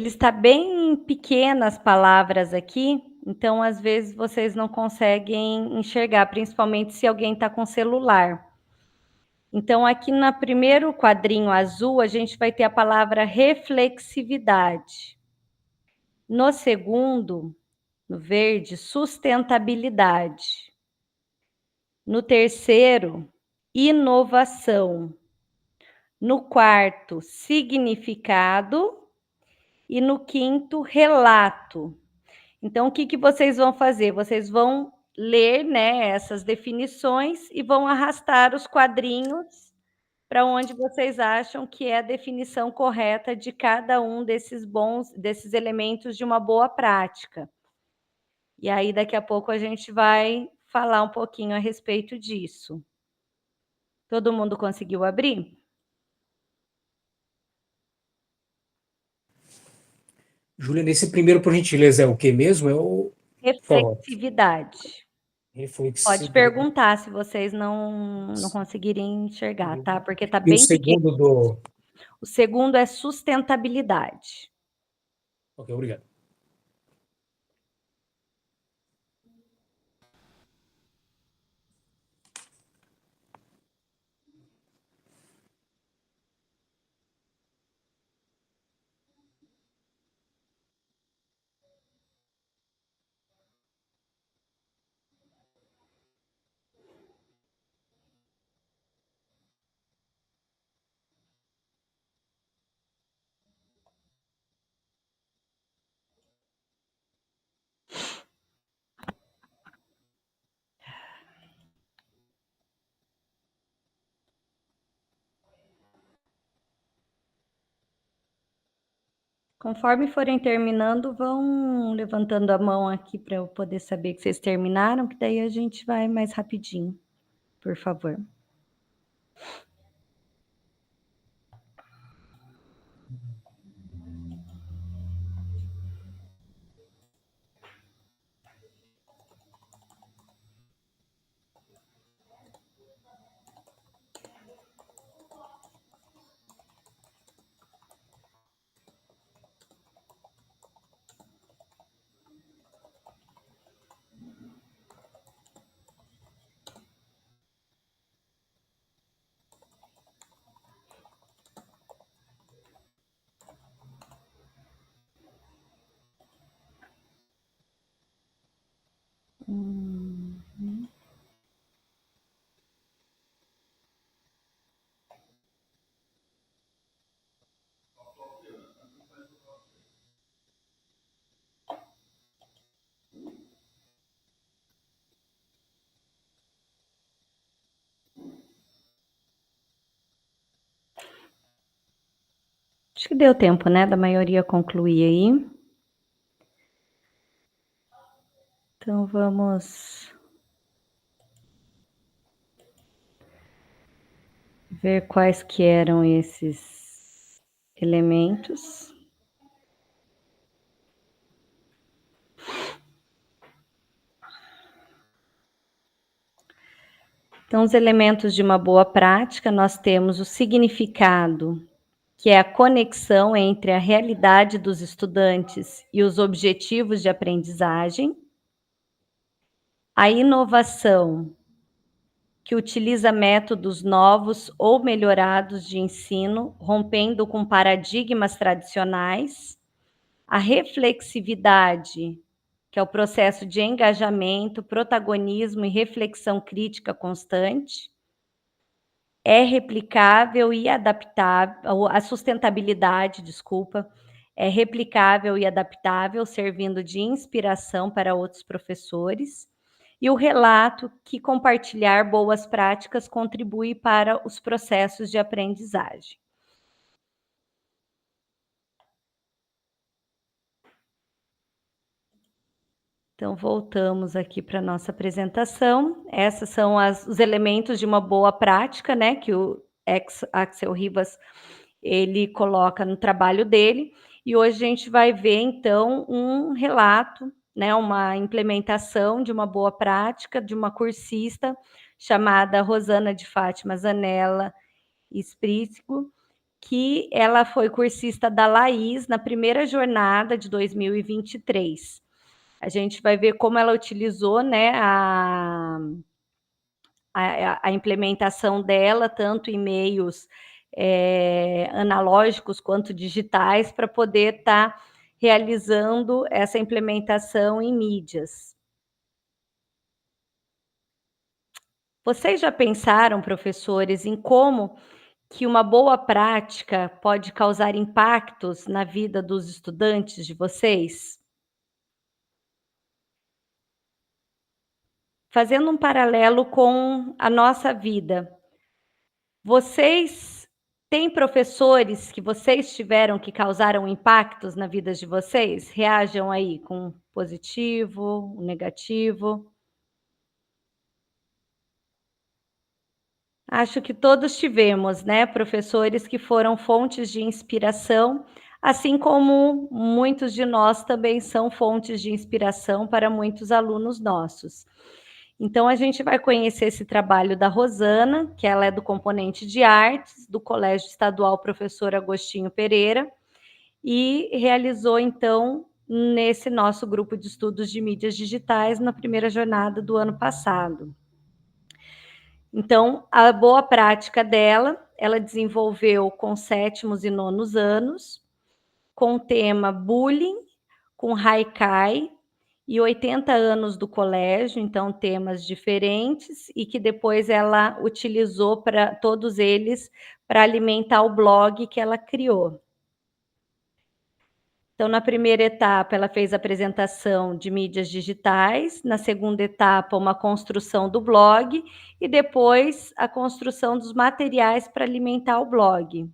está bem pequenas as palavras aqui, então às vezes vocês não conseguem enxergar, principalmente se alguém está com celular. Então, aqui no primeiro quadrinho azul, a gente vai ter a palavra reflexividade. No segundo, no verde, sustentabilidade. No terceiro, inovação. No quarto, significado. E no quinto, relato. Então, o que vocês vão fazer? Vocês vão ler, né, essas definições e vão arrastar os quadrinhos para onde vocês acham que é a definição correta de cada um desses elementos de uma boa prática. E aí, daqui a pouco, a gente vai falar um pouquinho a respeito disso. Todo mundo conseguiu abrir? Juliana, esse primeiro, por gentileza, é o que mesmo? É o... Reflexividade. Pode Reflexividade. perguntar se vocês não conseguirem enxergar, tá? Porque tá E o bem pequeno. segundo do... O segundo é sustentabilidade. Ok, obrigado. Conforme forem terminando, vão levantando a mão aqui para eu poder saber que vocês terminaram, que daí a gente vai mais rapidinho, por favor. Acho que deu tempo, né, da maioria concluir aí. Então, vamos ver quais que eram esses elementos. Então, os elementos de uma boa prática, nós temos o significado, que é a conexão entre a realidade dos estudantes e os objetivos de aprendizagem. A inovação, que utiliza métodos novos ou melhorados de ensino, rompendo com paradigmas tradicionais. A reflexividade, que é o processo de engajamento, protagonismo e reflexão crítica constante. É replicável e adaptável, a sustentabilidade, desculpa, é replicável e adaptável, servindo de inspiração para outros professores. E o relato, que compartilhar boas práticas contribui para os processos de aprendizagem. Então, voltamos aqui para a nossa apresentação. Esses são os elementos de uma boa prática, né, que o Axel Rivas, ele coloca no trabalho dele. E hoje a gente vai ver, então, um relato, né, uma implementação de uma boa prática de uma cursista chamada Rosana de Fátima Zanella Esprícigo, que ela foi cursista da Laís na primeira jornada de 2023. A gente vai ver como ela utilizou, né, a implementação dela, tanto em meios analógicos quanto digitais, para poder estar realizando essa implementação em mídias. Vocês já pensaram, professores, em como que uma boa prática pode causar impactos na vida dos estudantes de vocês? Fazendo um paralelo com a nossa vida, vocês têm professores que vocês tiveram que causaram impactos na vida de vocês? Reajam aí com positivo, negativo. Acho que todos tivemos, né, professores que foram fontes de inspiração, assim como muitos de nós também são fontes de inspiração para muitos alunos nossos. Então, a gente vai conhecer esse trabalho da Rosana, que ela é do componente de artes, do Colégio Estadual Professor Agostinho Pereira, e realizou, então, nesse nosso grupo de estudos de mídias digitais, na primeira jornada do ano passado. Então, a boa prática dela, ela desenvolveu com 7º e 9º anos, com o tema bullying, com haikai, e 80 anos do colégio, então temas diferentes, e que depois ela utilizou para todos eles para alimentar o blog que ela criou. Então, na primeira etapa, ela fez a apresentação de mídias digitais, na segunda etapa, uma construção do blog, e depois a construção dos materiais para alimentar o blog.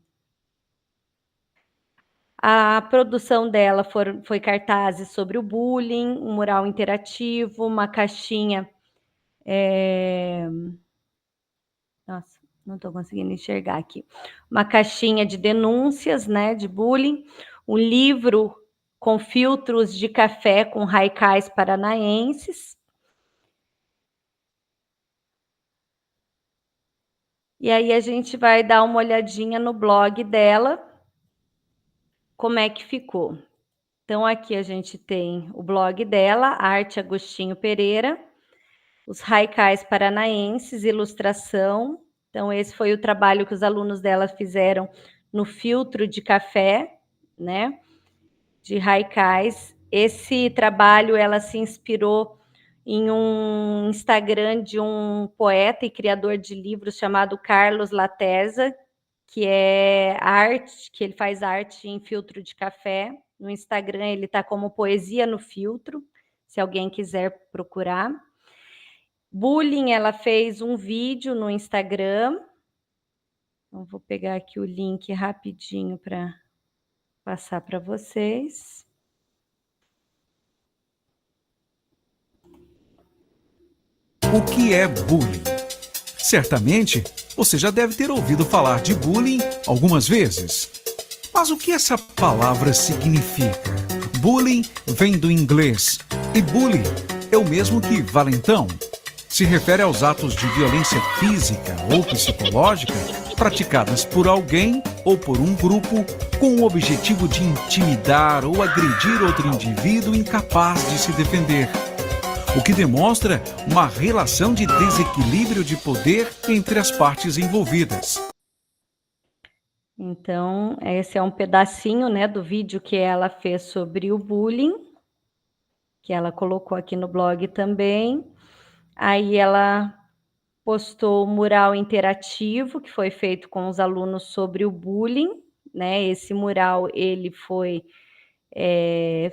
A produção dela foi cartazes sobre o bullying, um mural interativo, uma caixinha... Nossa, não estou conseguindo enxergar aqui. Uma caixinha de denúncias, né, de bullying, um livro com filtros de café com haikais paranaenses. E aí a gente vai dar uma olhadinha no blog dela, como é que ficou. Então, aqui a gente tem o blog dela, Arte Agostinho Pereira, os haikais paranaenses, ilustração. Então, esse foi o trabalho que os alunos dela fizeram no filtro de café, né, de haikais. Esse trabalho ela se inspirou em um Instagram de um poeta e criador de livros chamado Carlos Laterza, que é arte, que ele faz arte em filtro de café. No Instagram ele está como Poesia no Filtro, se alguém quiser procurar. Bullying, ela fez um vídeo no Instagram. Então, vou pegar aqui o link rapidinho para passar para vocês. O que é bullying? Certamente, você já deve ter ouvido falar de bullying algumas vezes. Mas o que essa palavra significa? Bullying vem do inglês, e bullying é o mesmo que valentão. Se refere aos atos de violência física ou psicológica praticadas por alguém ou por um grupo com o objetivo de intimidar ou agredir outro indivíduo incapaz de se defender. O que demonstra uma relação de desequilíbrio de poder entre as partes envolvidas. Então, esse é um pedacinho, né, do vídeo que ela fez sobre o bullying, que ela colocou aqui no blog também. Aí ela postou o mural interativo, que foi feito com os alunos sobre o bullying, né? Esse mural, ele foi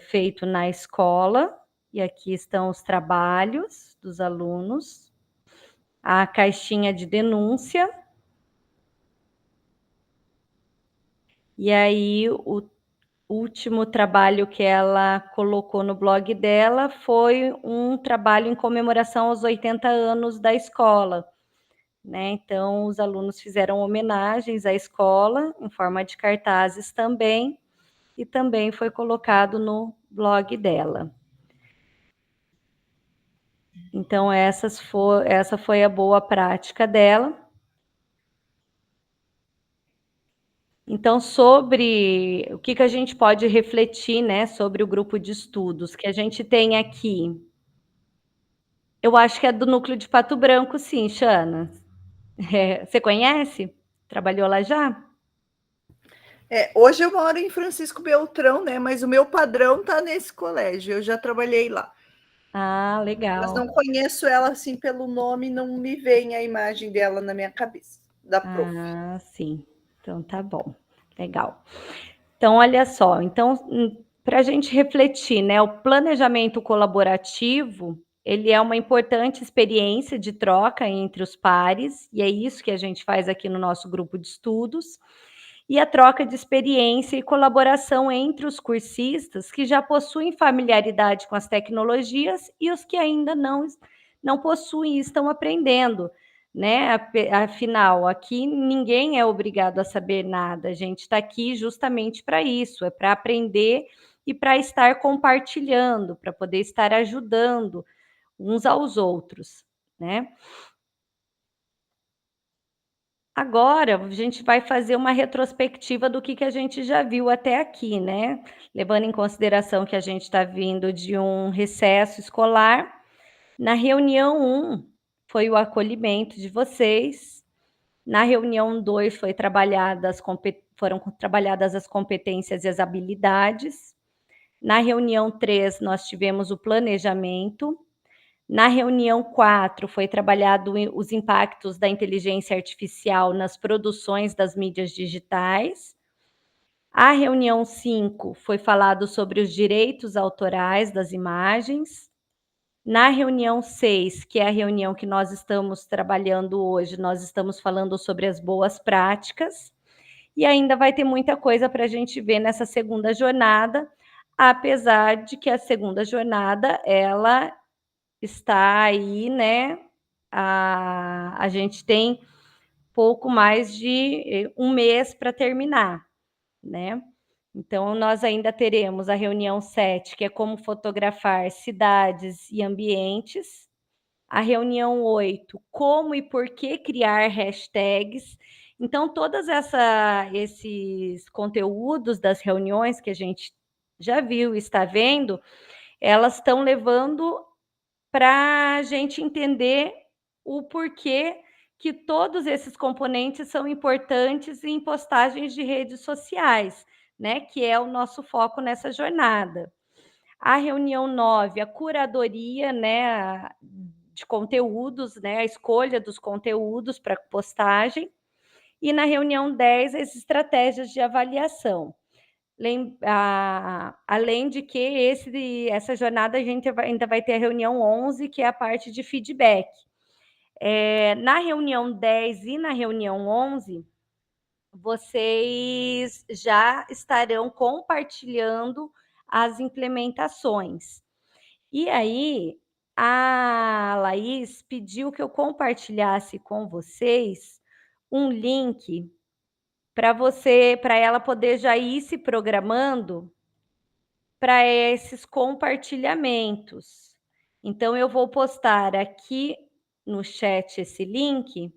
feito na escola, e aqui estão os trabalhos dos alunos. A caixinha de denúncia. E aí, o último trabalho que ela colocou no blog dela foi um trabalho em comemoração aos 80 anos da escola, né? Então, os alunos fizeram homenagens à escola, em forma de cartazes também, e também foi colocado no blog dela. Então, essa foi a boa prática dela. Então, sobre o que a gente pode refletir, né, sobre o grupo de estudos que a gente tem aqui. Eu acho que é do núcleo de Pato Branco, sim, Xana. Você conhece? Trabalhou lá já? Hoje eu moro em Francisco Beltrão, né? Mas o meu padrão está nesse colégio. Eu já trabalhei lá. Ah, legal. Mas não conheço ela assim pelo nome, não me vem a imagem dela na minha cabeça, da prof. Ah, sim. Então tá bom. Legal. Então, olha só. Então, para a gente refletir, né? O planejamento colaborativo, ele é uma importante experiência de troca entre os pares, e é isso que a gente faz aqui no nosso grupo de estudos. E a troca de experiência e colaboração entre os cursistas que já possuem familiaridade com as tecnologias e os que ainda não possuem e estão aprendendo, né? Afinal, aqui ninguém é obrigado a saber nada, a gente está aqui justamente para isso, é para aprender e para estar compartilhando, para poder estar ajudando uns aos outros, né? Agora, a gente vai fazer uma retrospectiva do que a gente já viu até aqui, né? Levando em consideração que a gente está vindo de um recesso escolar. Na reunião 1, foi o acolhimento de vocês. Na reunião 2, foram trabalhadas as competências e as habilidades. Na reunião 3, nós tivemos o planejamento. Na reunião 4, foi trabalhado os impactos da inteligência artificial nas produções das mídias digitais. A reunião 5 foi falado sobre os direitos autorais das imagens. Na reunião 6, que é a reunião que nós estamos trabalhando hoje, nós estamos falando sobre as boas práticas. E ainda vai ter muita coisa para a gente ver nessa segunda jornada, apesar de que a segunda jornada, ela está aí, né? A gente tem pouco mais de um mês para terminar, né? Então, nós ainda teremos a reunião 7, que é como fotografar cidades e ambientes. A reunião 8, como e por que criar hashtags. Então, todos esses conteúdos das reuniões que a gente já viu e está vendo, elas estão levando para a gente entender o porquê que todos esses componentes são importantes em postagens de redes sociais, né? Que é o nosso foco nessa jornada. A reunião 9, a curadoria, né, de conteúdos, né, a escolha dos conteúdos para postagem. E na reunião 10, as estratégias de avaliação. Além de que essa jornada a gente ainda vai ter a reunião 11, que é a parte de feedback. Na reunião 10 e na reunião 11, vocês já estarão compartilhando as implementações. E aí, a Laís pediu que eu compartilhasse com vocês um link para ela poder já ir se programando para esses compartilhamentos. Então, eu vou postar aqui no chat esse link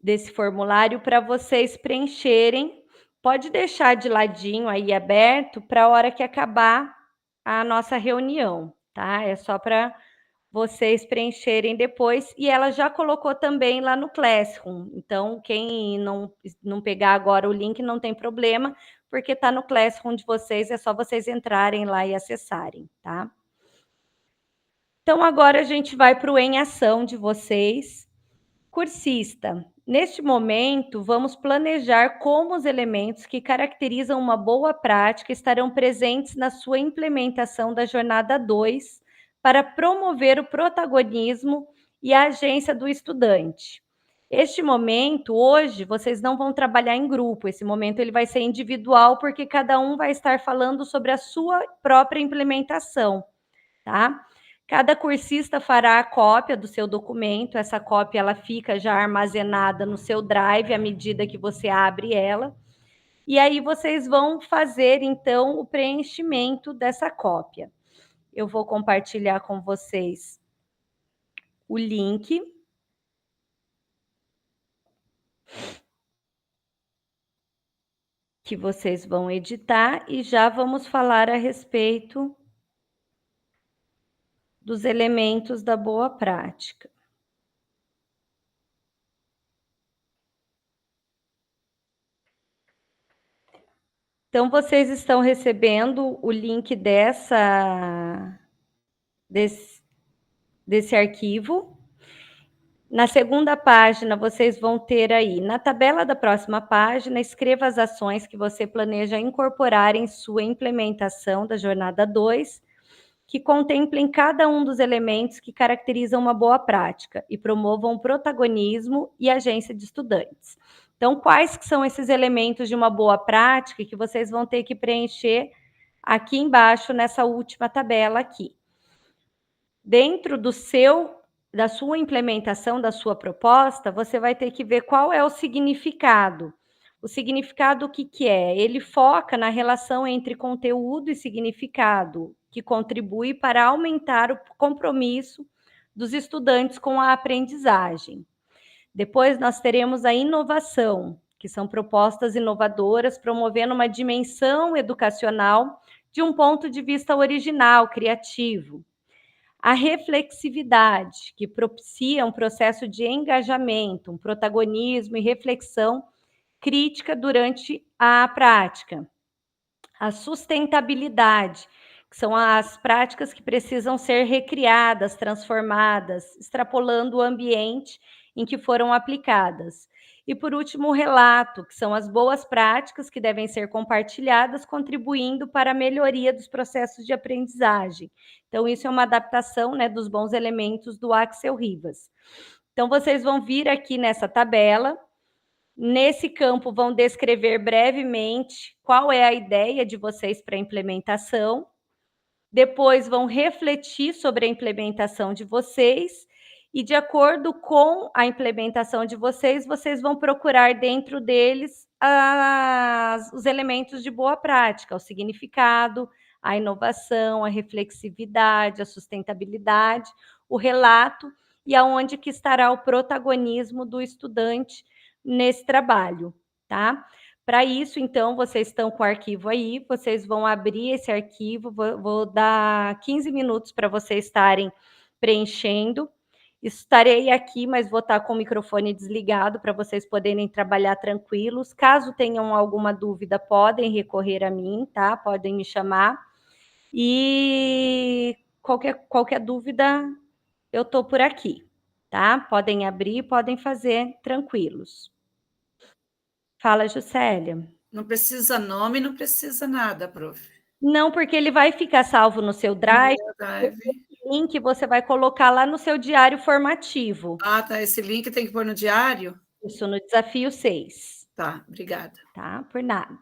desse formulário para vocês preencherem. Pode deixar de ladinho aí aberto para a hora que acabar a nossa reunião, tá? É só para vocês preencherem depois, e ela já colocou também lá no Classroom. Então, quem não pegar agora o link não tem problema, porque está no Classroom de vocês, é só vocês entrarem lá e acessarem, tá? Então, agora a gente vai para o em ação de vocês. Cursista, neste momento, vamos planejar como os elementos que caracterizam uma boa prática estarão presentes na sua implementação da jornada 2, para promover o protagonismo e a agência do estudante. Este momento, hoje, vocês não vão trabalhar em grupo, esse momento ele vai ser individual, porque cada um vai estar falando sobre a sua própria implementação, tá? Cada cursista fará a cópia do seu documento, essa cópia ela fica já armazenada no seu Drive à medida que você abre ela, e aí vocês vão fazer, então, o preenchimento dessa cópia. Eu vou compartilhar com vocês o link. Que vocês vão editar e já vamos falar a respeito dos elementos da boa prática. Então, vocês estão recebendo o link desse arquivo. Na segunda página, vocês vão ter aí, na tabela da próxima página, escreva as ações que você planeja incorporar em sua implementação da jornada 2, que contemplem cada um dos elementos que caracterizam uma boa prática e promovam o protagonismo e agência de estudantes. Então, quais que são esses elementos de uma boa prática que vocês vão ter que preencher aqui embaixo, nessa última tabela aqui? Dentro do seu da sua implementação, da sua proposta, você vai ter que ver qual é o significado. O significado, o que que é? Ele foca na relação entre conteúdo e significado, que contribui para aumentar o compromisso dos estudantes com a aprendizagem. Depois nós teremos a inovação, que são propostas inovadoras promovendo uma dimensão educacional de um ponto de vista original, criativo. A reflexividade, que propicia um processo de engajamento, um protagonismo e reflexão crítica durante a prática. A sustentabilidade, que são as práticas que precisam ser recriadas, transformadas, extrapolando o ambiente em que foram aplicadas. E, por último, o relato, que são as boas práticas que devem ser compartilhadas, contribuindo para a melhoria dos processos de aprendizagem. Então, isso é uma adaptação, né, dos bons elementos do Axel Rivas. Então, vocês vão vir aqui nessa tabela. Nesse campo, vão descrever brevemente qual é a ideia de vocês para a implementação. Depois, vão refletir sobre a implementação de vocês. E, de acordo com a implementação de vocês, vocês vão procurar dentro deles os elementos de boa prática, o significado, a inovação, a reflexividade, a sustentabilidade, o relato e aonde que estará o protagonismo do estudante nesse trabalho, tá? Para isso, então, vocês estão com o arquivo aí, vocês vão abrir esse arquivo, vou dar 15 minutos para vocês estarem preenchendo. Estarei aqui, mas vou estar com o microfone desligado para vocês poderem trabalhar tranquilos. Caso tenham alguma dúvida, podem recorrer a mim, tá? Podem me chamar. E qualquer dúvida, eu estou por aqui, tá? Podem abrir, podem fazer tranquilos. Fala, Juscelia. Não precisa nome, não precisa nada, prof. Não, porque ele vai ficar salvo no seu Drive. O link você vai colocar lá no seu diário formativo. Ah, tá. Esse link tem que pôr no diário? Isso, no desafio 6. Tá, obrigada. Tá, por nada.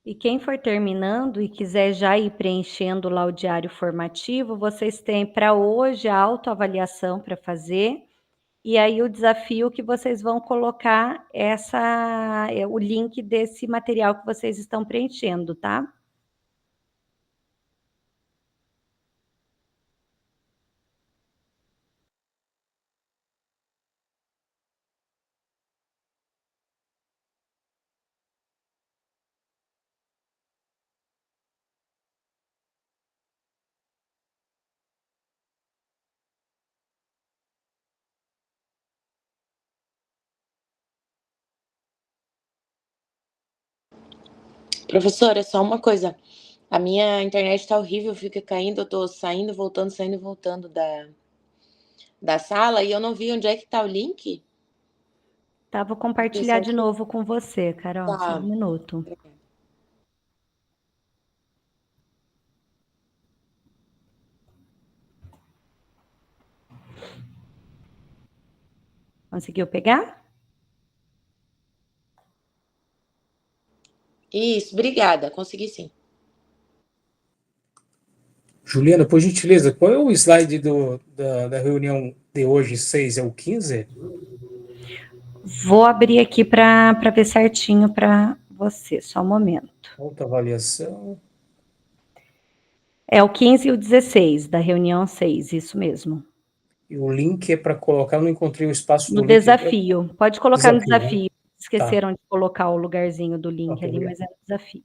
E quem for terminando e quiser já ir preenchendo lá o diário formativo, vocês têm para hoje a autoavaliação para fazer, e aí o desafio que vocês vão colocar o link desse material que vocês estão preenchendo, tá? Professora, só uma coisa. A minha internet tá horrível, fica caindo, eu tô saindo, voltando da da sala e eu não vi onde é que está o link. Tá, vou compartilhar de novo com você, Carol, só Tá. um minuto. Conseguiu pegar? Isso, obrigada, consegui sim. Juliana, por gentileza, qual é o slide da reunião de hoje, 6? É o 15? Vou abrir aqui para ver certinho para você, só um momento. Autoavaliação. É o 15 e o 16 da reunião 6, isso mesmo. E o link é para colocar, eu não encontrei o espaço do No link. desafio, pode colocar no Desafio, né? desafio. Esqueceram de colocar o lugarzinho do link ali, mas é no desafio.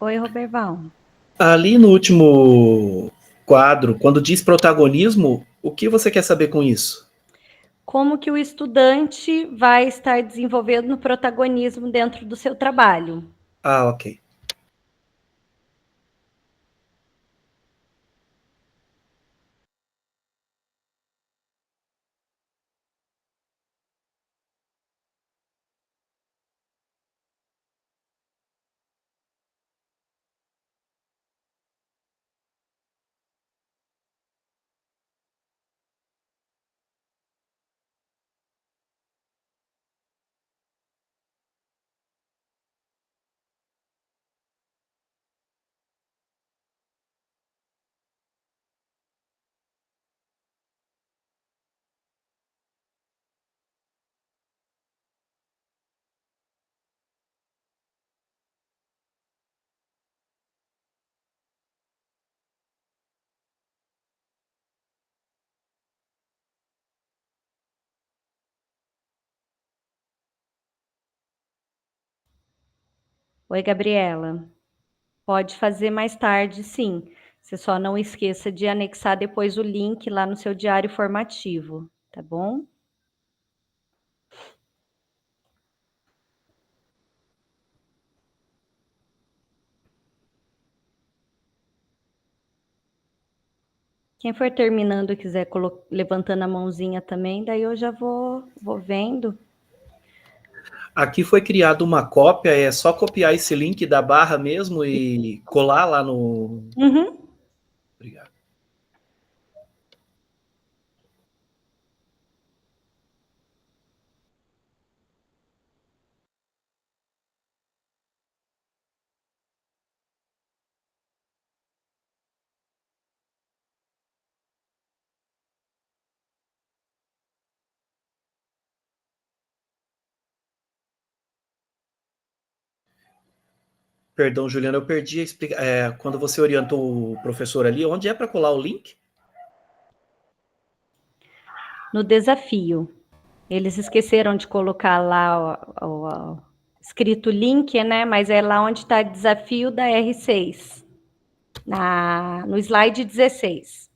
Oi, Roberval. Ali no último quadro. Quando diz protagonismo, o que você quer saber com isso? Como que o estudante vai estar desenvolvendo o protagonismo dentro do seu trabalho? Ah, ok. Oi, Gabriela. Pode fazer mais tarde, sim. Você só não esqueça de anexar depois o link lá no seu diário formativo, tá bom? Quem for terminando e quiser levantando a mãozinha também, daí eu já vou vendo. Aqui foi criada uma cópia, é só copiar esse link da barra mesmo e colar lá no... Uhum. Obrigado. Perdão, Juliana, eu perdi a quando você orientou o professor ali, onde é para colar o link? No desafio. Eles esqueceram de colocar lá o escrito link, né? Mas é lá onde está desafio da R6, no slide 16.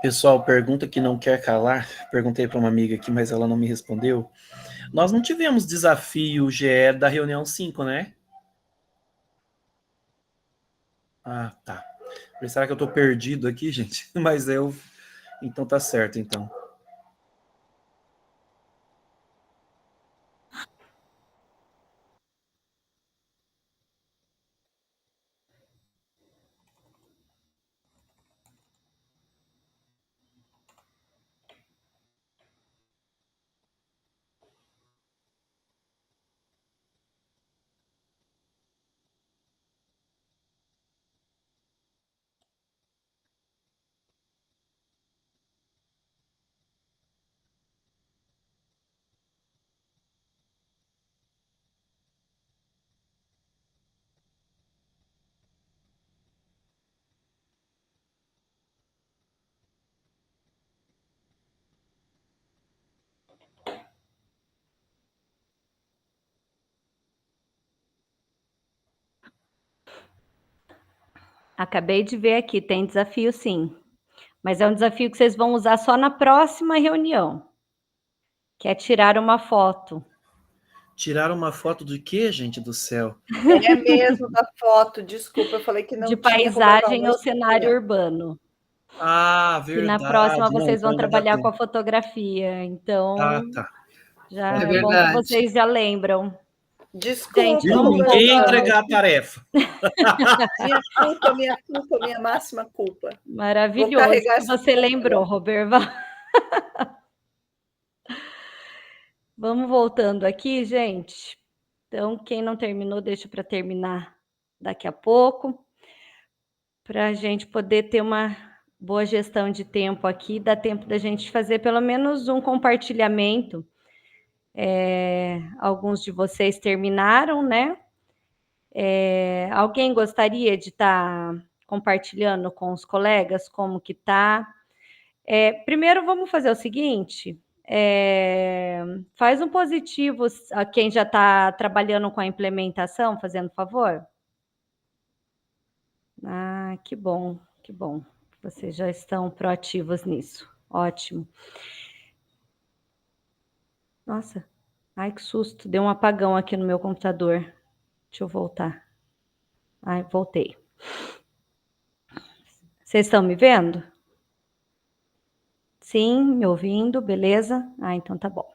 Pessoal, pergunta que não quer calar. Perguntei para uma amiga aqui, mas ela não me respondeu. Nós não tivemos desafio GE da reunião 5, né? Ah, tá. Será que eu tô perdido aqui, gente? Mas eu... Então tá certo, então. Acabei de ver aqui, tem desafio sim. Mas é um desafio que vocês vão usar só na próxima reunião. Que é tirar uma foto. Tirar uma foto de quê, gente do céu? É mesmo da foto, desculpa, eu falei que não de tinha. paisagem ou cenário urbano. Ah, E verdade. na próxima Não, vocês então vão ainda dá trabalhar tempo. com a fotografia. Então, Tá. já É é bom que verdade. vocês já lembram. Desculpa, Gente, Viu? vamos Ninguém ia voltar. entregar a tarefa. minha culpa, minha máxima culpa. Maravilhoso Vou carregar que essa você culpa lembrou, agora. Roberval. Vamos voltando aqui, gente. Então, quem não terminou, deixa para terminar daqui a pouco, para a gente poder ter uma boa gestão de tempo aqui, dá tempo da gente fazer pelo menos um compartilhamento. Alguns de vocês terminaram, né? Alguém gostaria de estar compartilhando com os colegas como que tá? Primeiro, vamos fazer o seguinte, faz um positivo a quem já está trabalhando com a implementação, fazendo favor. Ah, que bom, que bom. Vocês já estão proativos nisso. Ótimo. Nossa, ai que susto, deu um apagão aqui no meu computador. Deixa eu voltar. Ai, voltei. Vocês estão me vendo? Sim, me ouvindo, beleza? Ah, então tá bom.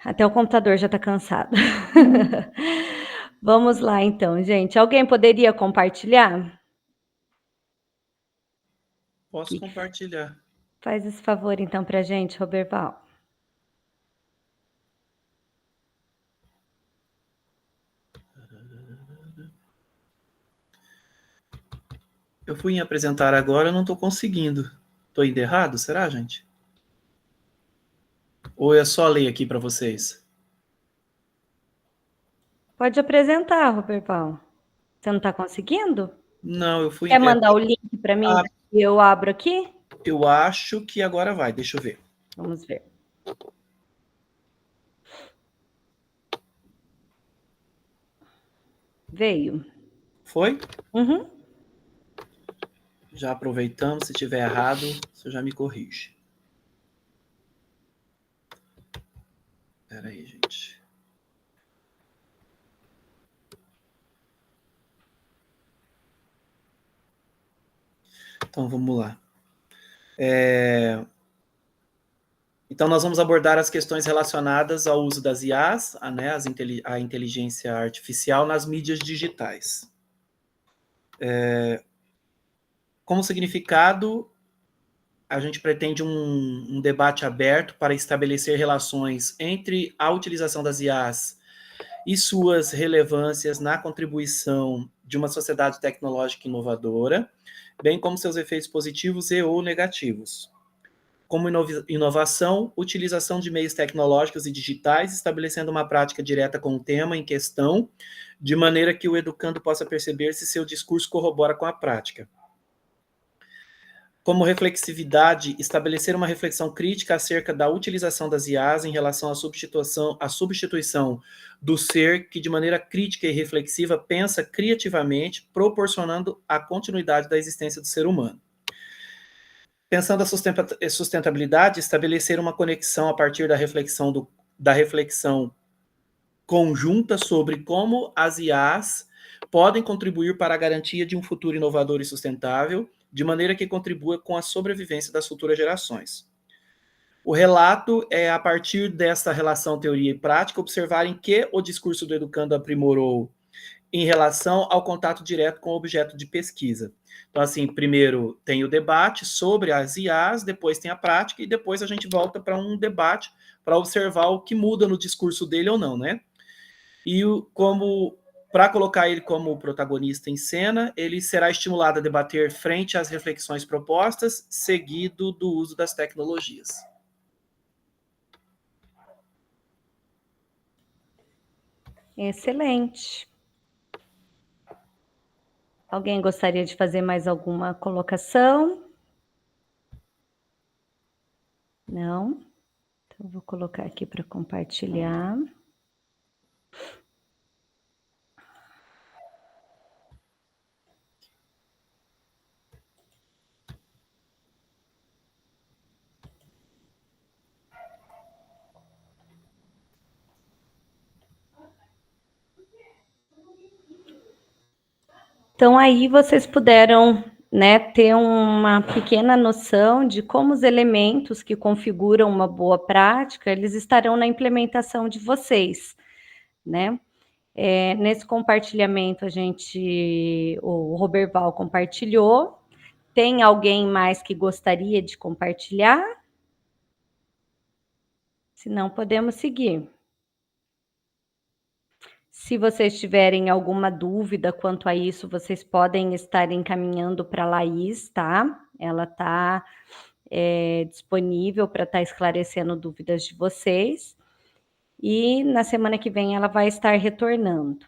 Até o computador já está cansado. Vamos lá, então, gente. Alguém poderia compartilhar? Posso compartilhar. Faz esse favor, então, para a gente, Roberval. Eu fui em apresentar agora, eu não estou conseguindo. Estou indo errado, será, gente? Ou é só ler aqui para vocês? Pode apresentar, Roberval. Você não está conseguindo? Não, eu fui... Quer mandar o link para mim e eu abro aqui? Eu acho que agora vai, deixa eu ver. Vamos ver. Veio. Foi? Uhum. Já aproveitamos, se tiver errado, você já me corrige. Espera aí, gente. Então, vamos lá. Então, nós vamos abordar as questões relacionadas ao uso das IAs, a inteligência artificial, nas mídias digitais. Como significado, a gente pretende um debate aberto para estabelecer relações entre a utilização das IAs e suas relevâncias na contribuição de uma sociedade tecnológica inovadora, bem como seus efeitos positivos e ou negativos. Como inovação, utilização de meios tecnológicos e digitais, estabelecendo uma prática direta com o tema em questão, de maneira que o educando possa perceber se seu discurso corrobora com a prática. Como reflexividade, estabelecer uma reflexão crítica acerca da utilização das IAs em relação à substituição do ser que, de maneira crítica e reflexiva, pensa criativamente, proporcionando a continuidade da existência do ser humano. pensando a sustentabilidade, estabelecer uma conexão a partir da reflexão conjunta sobre como as IAs podem contribuir para a garantia de um futuro inovador e sustentável, de maneira que contribua com a sobrevivência das futuras gerações. O relato é, a partir dessa relação teoria e prática, observarem que o discurso do educando aprimorou em relação ao contato direto com o objeto de pesquisa. Então, assim, primeiro tem o debate sobre as IAs, depois tem a prática, e depois a gente volta para um debate para observar o que muda no discurso dele ou não, né? E para colocar ele como protagonista em cena, ele será estimulado a debater frente às reflexões propostas, seguido do uso das tecnologias. Excelente. Alguém gostaria de fazer mais alguma colocação? Não? Então, vou colocar aqui para compartilhar. Então, aí vocês puderam, né, ter uma pequena noção de como os elementos que configuram uma boa prática, eles estarão na implementação de vocês, né? Nesse compartilhamento, o Roberval compartilhou. Tem alguém mais que gostaria de compartilhar? Se não, podemos seguir. Se vocês tiverem alguma dúvida quanto a isso, vocês podem estar encaminhando para a Laís, tá? Ela está disponível para estar esclarecendo dúvidas de vocês. E na semana que vem ela vai estar retornando.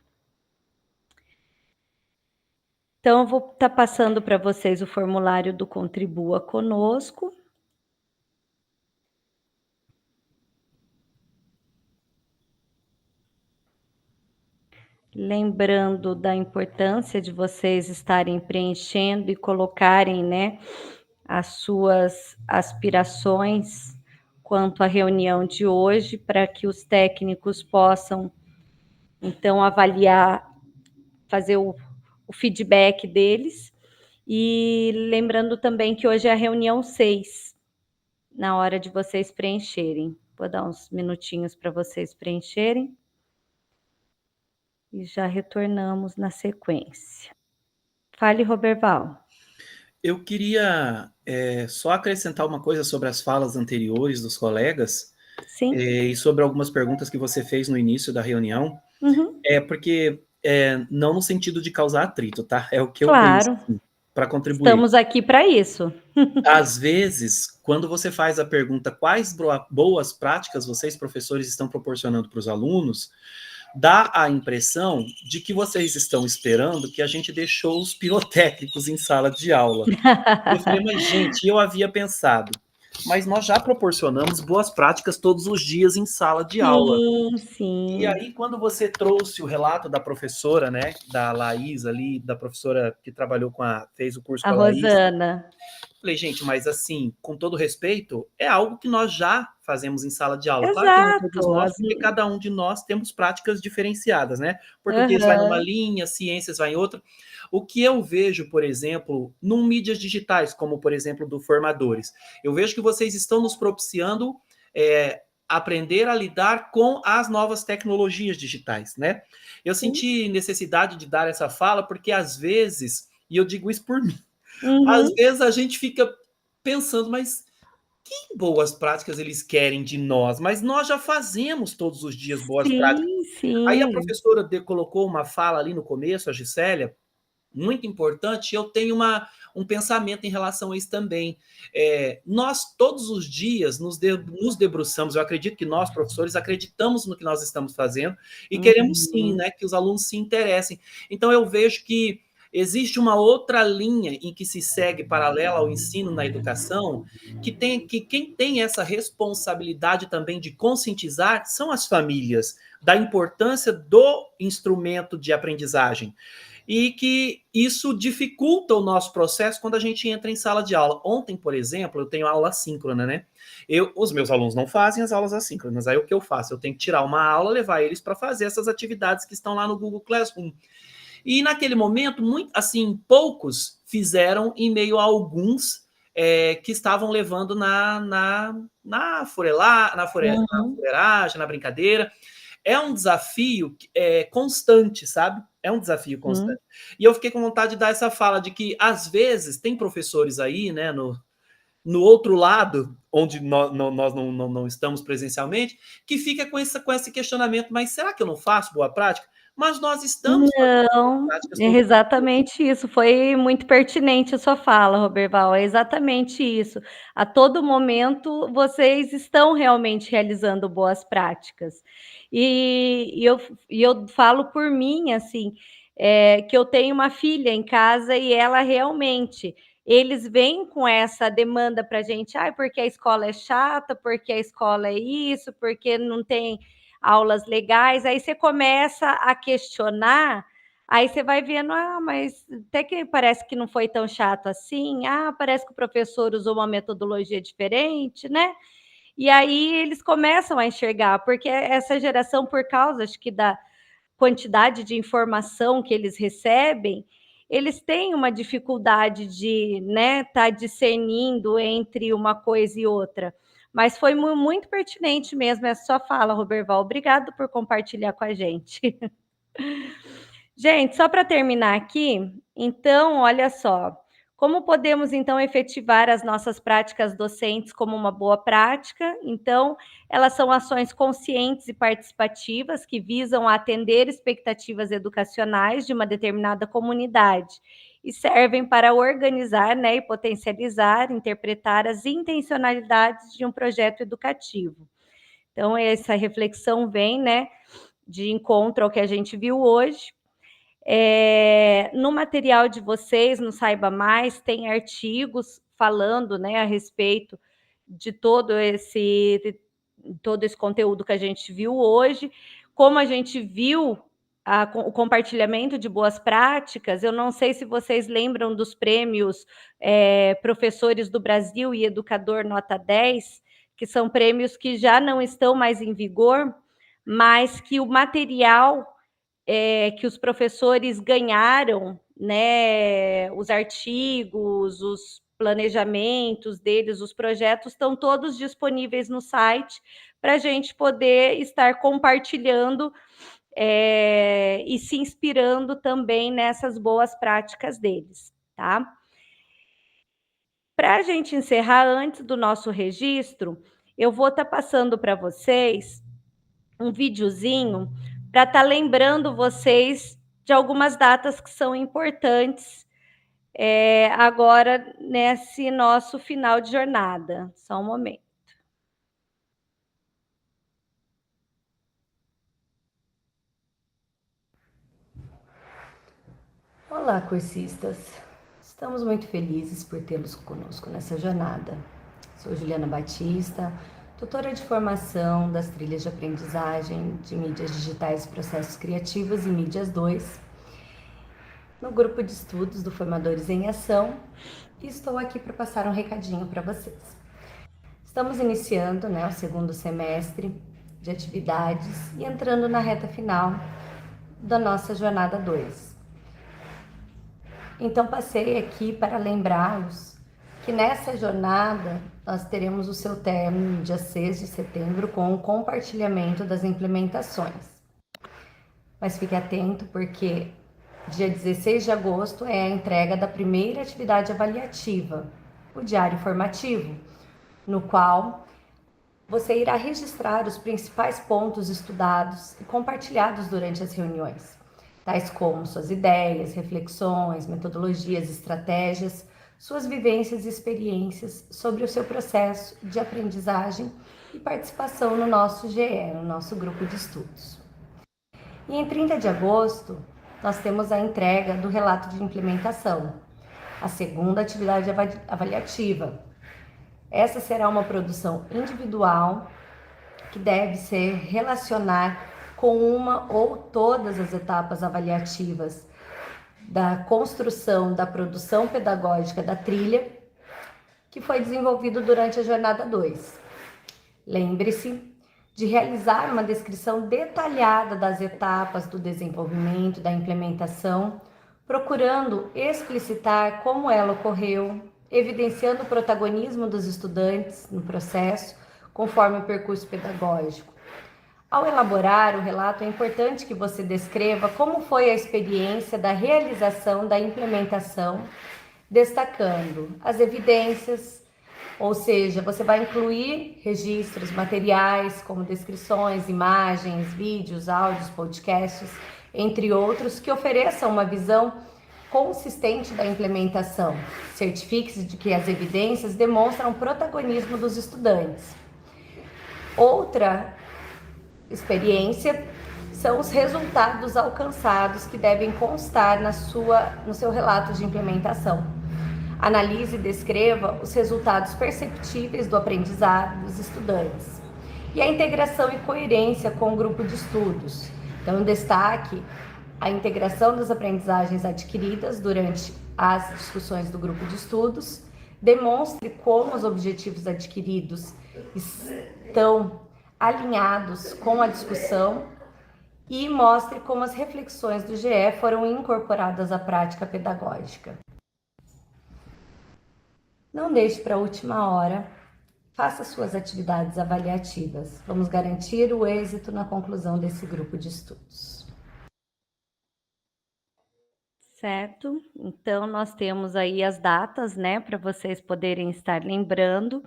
Então, eu vou estar passando para vocês o formulário do Contribua Conosco. Lembrando da importância de vocês estarem preenchendo e colocarem, né, as suas aspirações quanto à reunião de hoje, para que os técnicos possam, então, avaliar, fazer o feedback deles. E lembrando também que hoje é a reunião 6, na hora de vocês preencherem. Vou dar uns minutinhos para vocês preencherem. E já retornamos na sequência. Fale, Roberval. Eu queria só acrescentar uma coisa sobre as falas anteriores dos colegas. Sim. E sobre algumas perguntas que você fez no início da reunião. Uhum. Porque não no sentido de causar atrito, tá? É o que claro. Eu penso para contribuir. Estamos aqui para isso. Às vezes, quando você faz a pergunta quais boas práticas vocês, professores, estão proporcionando para os alunos, dá a impressão de que vocês estão esperando que a gente deixou os pirotécnicos em sala de aula. Eu falei, mas gente, eu havia pensado, mas nós já proporcionamos boas práticas todos os dias em sala de aula. Sim. E aí, quando você trouxe o relato da professora, né, da Laís ali, da professora que trabalhou fez o curso com a Laís. Rosana. Falei, gente, mas assim, com todo respeito, é algo que nós já fazemos em sala de aula. Exato. Claro que não todos nós, porque cada um de nós temos práticas diferenciadas, né? Português vai numa linha, ciências vai em outra. O que eu vejo, por exemplo, num mídias digitais, como, por exemplo, do Formadores, eu vejo que vocês estão nos propiciando aprender a lidar com as novas tecnologias digitais, né? Eu senti necessidade de dar essa fala, porque às vezes, e eu digo isso por mim, às vezes a gente fica pensando, mas que boas práticas eles querem de nós? Mas nós já fazemos todos os dias boas práticas. Sim. Aí a professora colocou uma fala ali no começo, a Gisélia, muito importante, eu tenho um pensamento em relação a isso também. Nós, todos os dias, nos debruçamos, eu acredito que nós, professores, acreditamos no que nós estamos fazendo e queremos sim, né, que os alunos se interessem. Então, eu vejo que existe uma outra linha em que se segue paralela ao ensino na educação, que quem tem essa responsabilidade também de conscientizar são as famílias, da importância do instrumento de aprendizagem. e que isso dificulta o nosso processo quando a gente entra em sala de aula. Ontem, por exemplo, eu tenho aula assíncrona, né? Os meus alunos não fazem as aulas assíncronas, aí o que eu faço? Eu tenho que tirar uma aula, levar eles para fazer essas atividades que estão lá no Google Classroom. E naquele momento, poucos fizeram em meio a alguns que estavam levando na fuleiragem, na brincadeira. É um desafio constante, sabe? É um desafio constante. E eu fiquei com vontade de dar essa fala de que, às vezes, tem professores aí, né, no outro lado, onde nós não estamos presencialmente, que fica com esse questionamento, mas será que eu não faço boa prática? Mas nós estamos Não, é exatamente isso. Foi muito pertinente a sua fala, Roberval. É exatamente isso. A todo momento, vocês estão realmente realizando boas práticas. E eu falo por mim, assim, que eu tenho uma filha em casa e ela realmente... Eles vêm com essa demanda para a gente, porque a escola é chata, porque a escola é isso, porque não tem aulas legais, aí você começa a questionar, aí você vai vendo, mas até que parece que não foi tão chato assim, parece que o professor usou uma metodologia diferente, né? E aí eles começam a enxergar, porque essa geração, por causa, acho que da quantidade de informação que eles recebem, eles têm uma dificuldade de, né, tá discernindo entre uma coisa e outra. Mas foi muito pertinente mesmo essa sua fala, Roberval. Obrigado por compartilhar com a gente. Gente, só para terminar aqui, então, olha só. Como podemos, então, efetivar as nossas práticas docentes como uma boa prática? Então, elas são ações conscientes e participativas que visam atender expectativas educacionais de uma determinada comunidade e servem para organizar, né, e potencializar, interpretar as intencionalidades de um projeto educativo. Então, essa reflexão vem, né, de encontro ao que a gente viu hoje. No material de vocês, no Saiba Mais, tem artigos falando, né, a respeito de todo esse conteúdo que a gente viu hoje. Como a gente viu o compartilhamento de boas práticas, eu não sei se vocês lembram dos prêmios Professores do Brasil e Educador Nota 10, que são prêmios que já não estão mais em vigor, mas que o material que os professores ganharam, né, os artigos, os planejamentos deles, os projetos, estão todos disponíveis no site para a gente poder estar compartilhando e se inspirando também nessas boas práticas deles, tá? Para a gente encerrar, antes do nosso registro, eu vou estar passando para vocês um videozinho para estar lembrando vocês de algumas datas que são importantes agora nesse nosso final de jornada. Só um momento. Olá, cursistas! Estamos muito felizes por tê-los conosco nessa jornada. Sou Juliana Batista, tutora de formação das trilhas de aprendizagem de mídias digitais, processos criativos e mídias 2, no grupo de estudos do Formadores em Ação, e estou aqui para passar um recadinho para vocês. Estamos iniciando, o segundo semestre de atividades e entrando na reta final da nossa jornada 2. Então, passei aqui para lembrá-los que nessa jornada nós teremos o seu término no dia 6 de setembro com o compartilhamento das implementações. Mas fique atento porque dia 16 de agosto é a entrega da primeira atividade avaliativa, o diário formativo, no qual você irá registrar os principais pontos estudados e compartilhados durante as reuniões, tais como suas ideias, reflexões, metodologias, estratégias, suas vivências e experiências sobre o seu processo de aprendizagem e participação no nosso GE, no nosso grupo de estudos. E em 30 de agosto, nós temos a entrega do relato de implementação, a segunda atividade avaliativa. Essa será uma produção individual que deve se relacionar com uma ou todas as etapas avaliativas da construção da produção pedagógica da trilha, que foi desenvolvido durante a jornada 2. Lembre-se de realizar uma descrição detalhada das etapas do desenvolvimento, da implementação, procurando explicitar como ela ocorreu, evidenciando o protagonismo dos estudantes no processo, conforme o percurso pedagógico. Ao elaborar o relato, é importante que você descreva como foi a experiência da realização da implementação, destacando as evidências, ou seja, você vai incluir registros, materiais, como descrições, imagens, vídeos, áudios, podcasts, entre outros, que ofereçam uma visão consistente da implementação. Certifique-se de que as evidências demonstram o protagonismo dos estudantes. Outra experiência são os resultados alcançados que devem constar no seu relato de implementação. Analise e descreva os resultados perceptíveis do aprendizado dos estudantes e a integração e coerência com o grupo de estudos. Então, destaque a integração das aprendizagens adquiridas durante as discussões do grupo de estudos, demonstre como os objetivos adquiridos estão alinhados com a discussão e mostre como as reflexões do GE foram incorporadas à prática pedagógica. Não deixe para a última hora, faça suas atividades avaliativas. Vamos garantir o êxito na conclusão desse grupo de estudos. Certo, então nós temos aí as datas, né, para vocês poderem estar lembrando.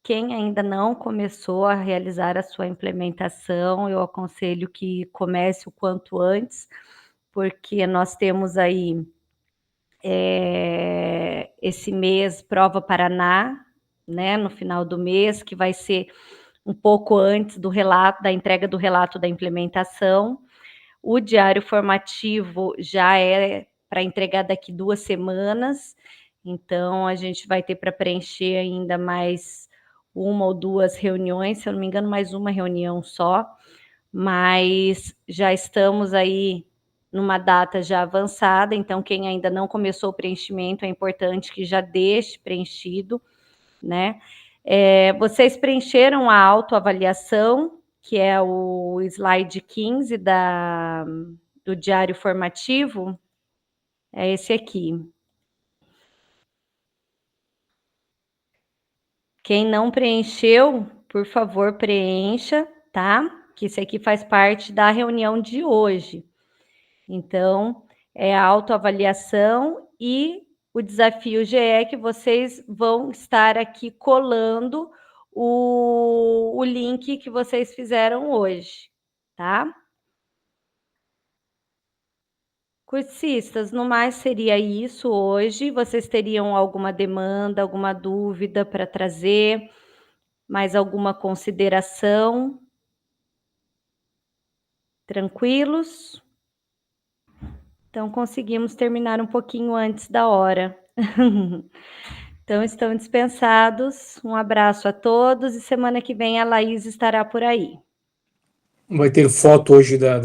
Quem ainda não começou a realizar a sua implementação, eu aconselho que comece o quanto antes, porque nós temos aí esse mês Prova Paraná, né, no final do mês, que vai ser um pouco antes do relato, da entrega do relato da implementação. O diário formativo já é para entregar daqui 2 semanas, então a gente vai ter para preencher ainda mais 1 ou 2 reuniões, se eu não me engano, mais uma reunião só, mas já estamos aí numa data já avançada, então quem ainda não começou o preenchimento, é importante que já deixe preenchido, né? Vocês preencheram a autoavaliação, que é o slide 15 do diário formativo, é esse aqui. Quem não preencheu, por favor, preencha, tá? Que isso aqui faz parte da reunião de hoje. Então, é a autoavaliação e o desafio GE que vocês vão estar aqui colando o link que vocês fizeram hoje, tá? Cursistas, no mais seria isso hoje. Vocês teriam alguma demanda, alguma dúvida para trazer? Mais alguma consideração? Tranquilos? Então, conseguimos terminar um pouquinho antes da hora. Então, estão dispensados. Um abraço a todos e semana que vem a Laís estará por aí. Vai ter foto hoje da...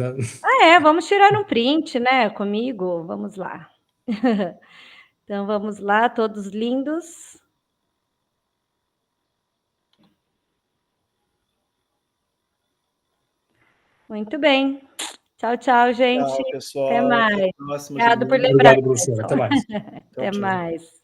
Vamos tirar um print, né, comigo? Vamos lá. Então, vamos lá, todos lindos. Muito bem. Tchau, tchau, gente. Tchau, pessoal. Até mais. Até o próximo. Obrigado por lembrar. Obrigado, professora. Até mais. Até mais.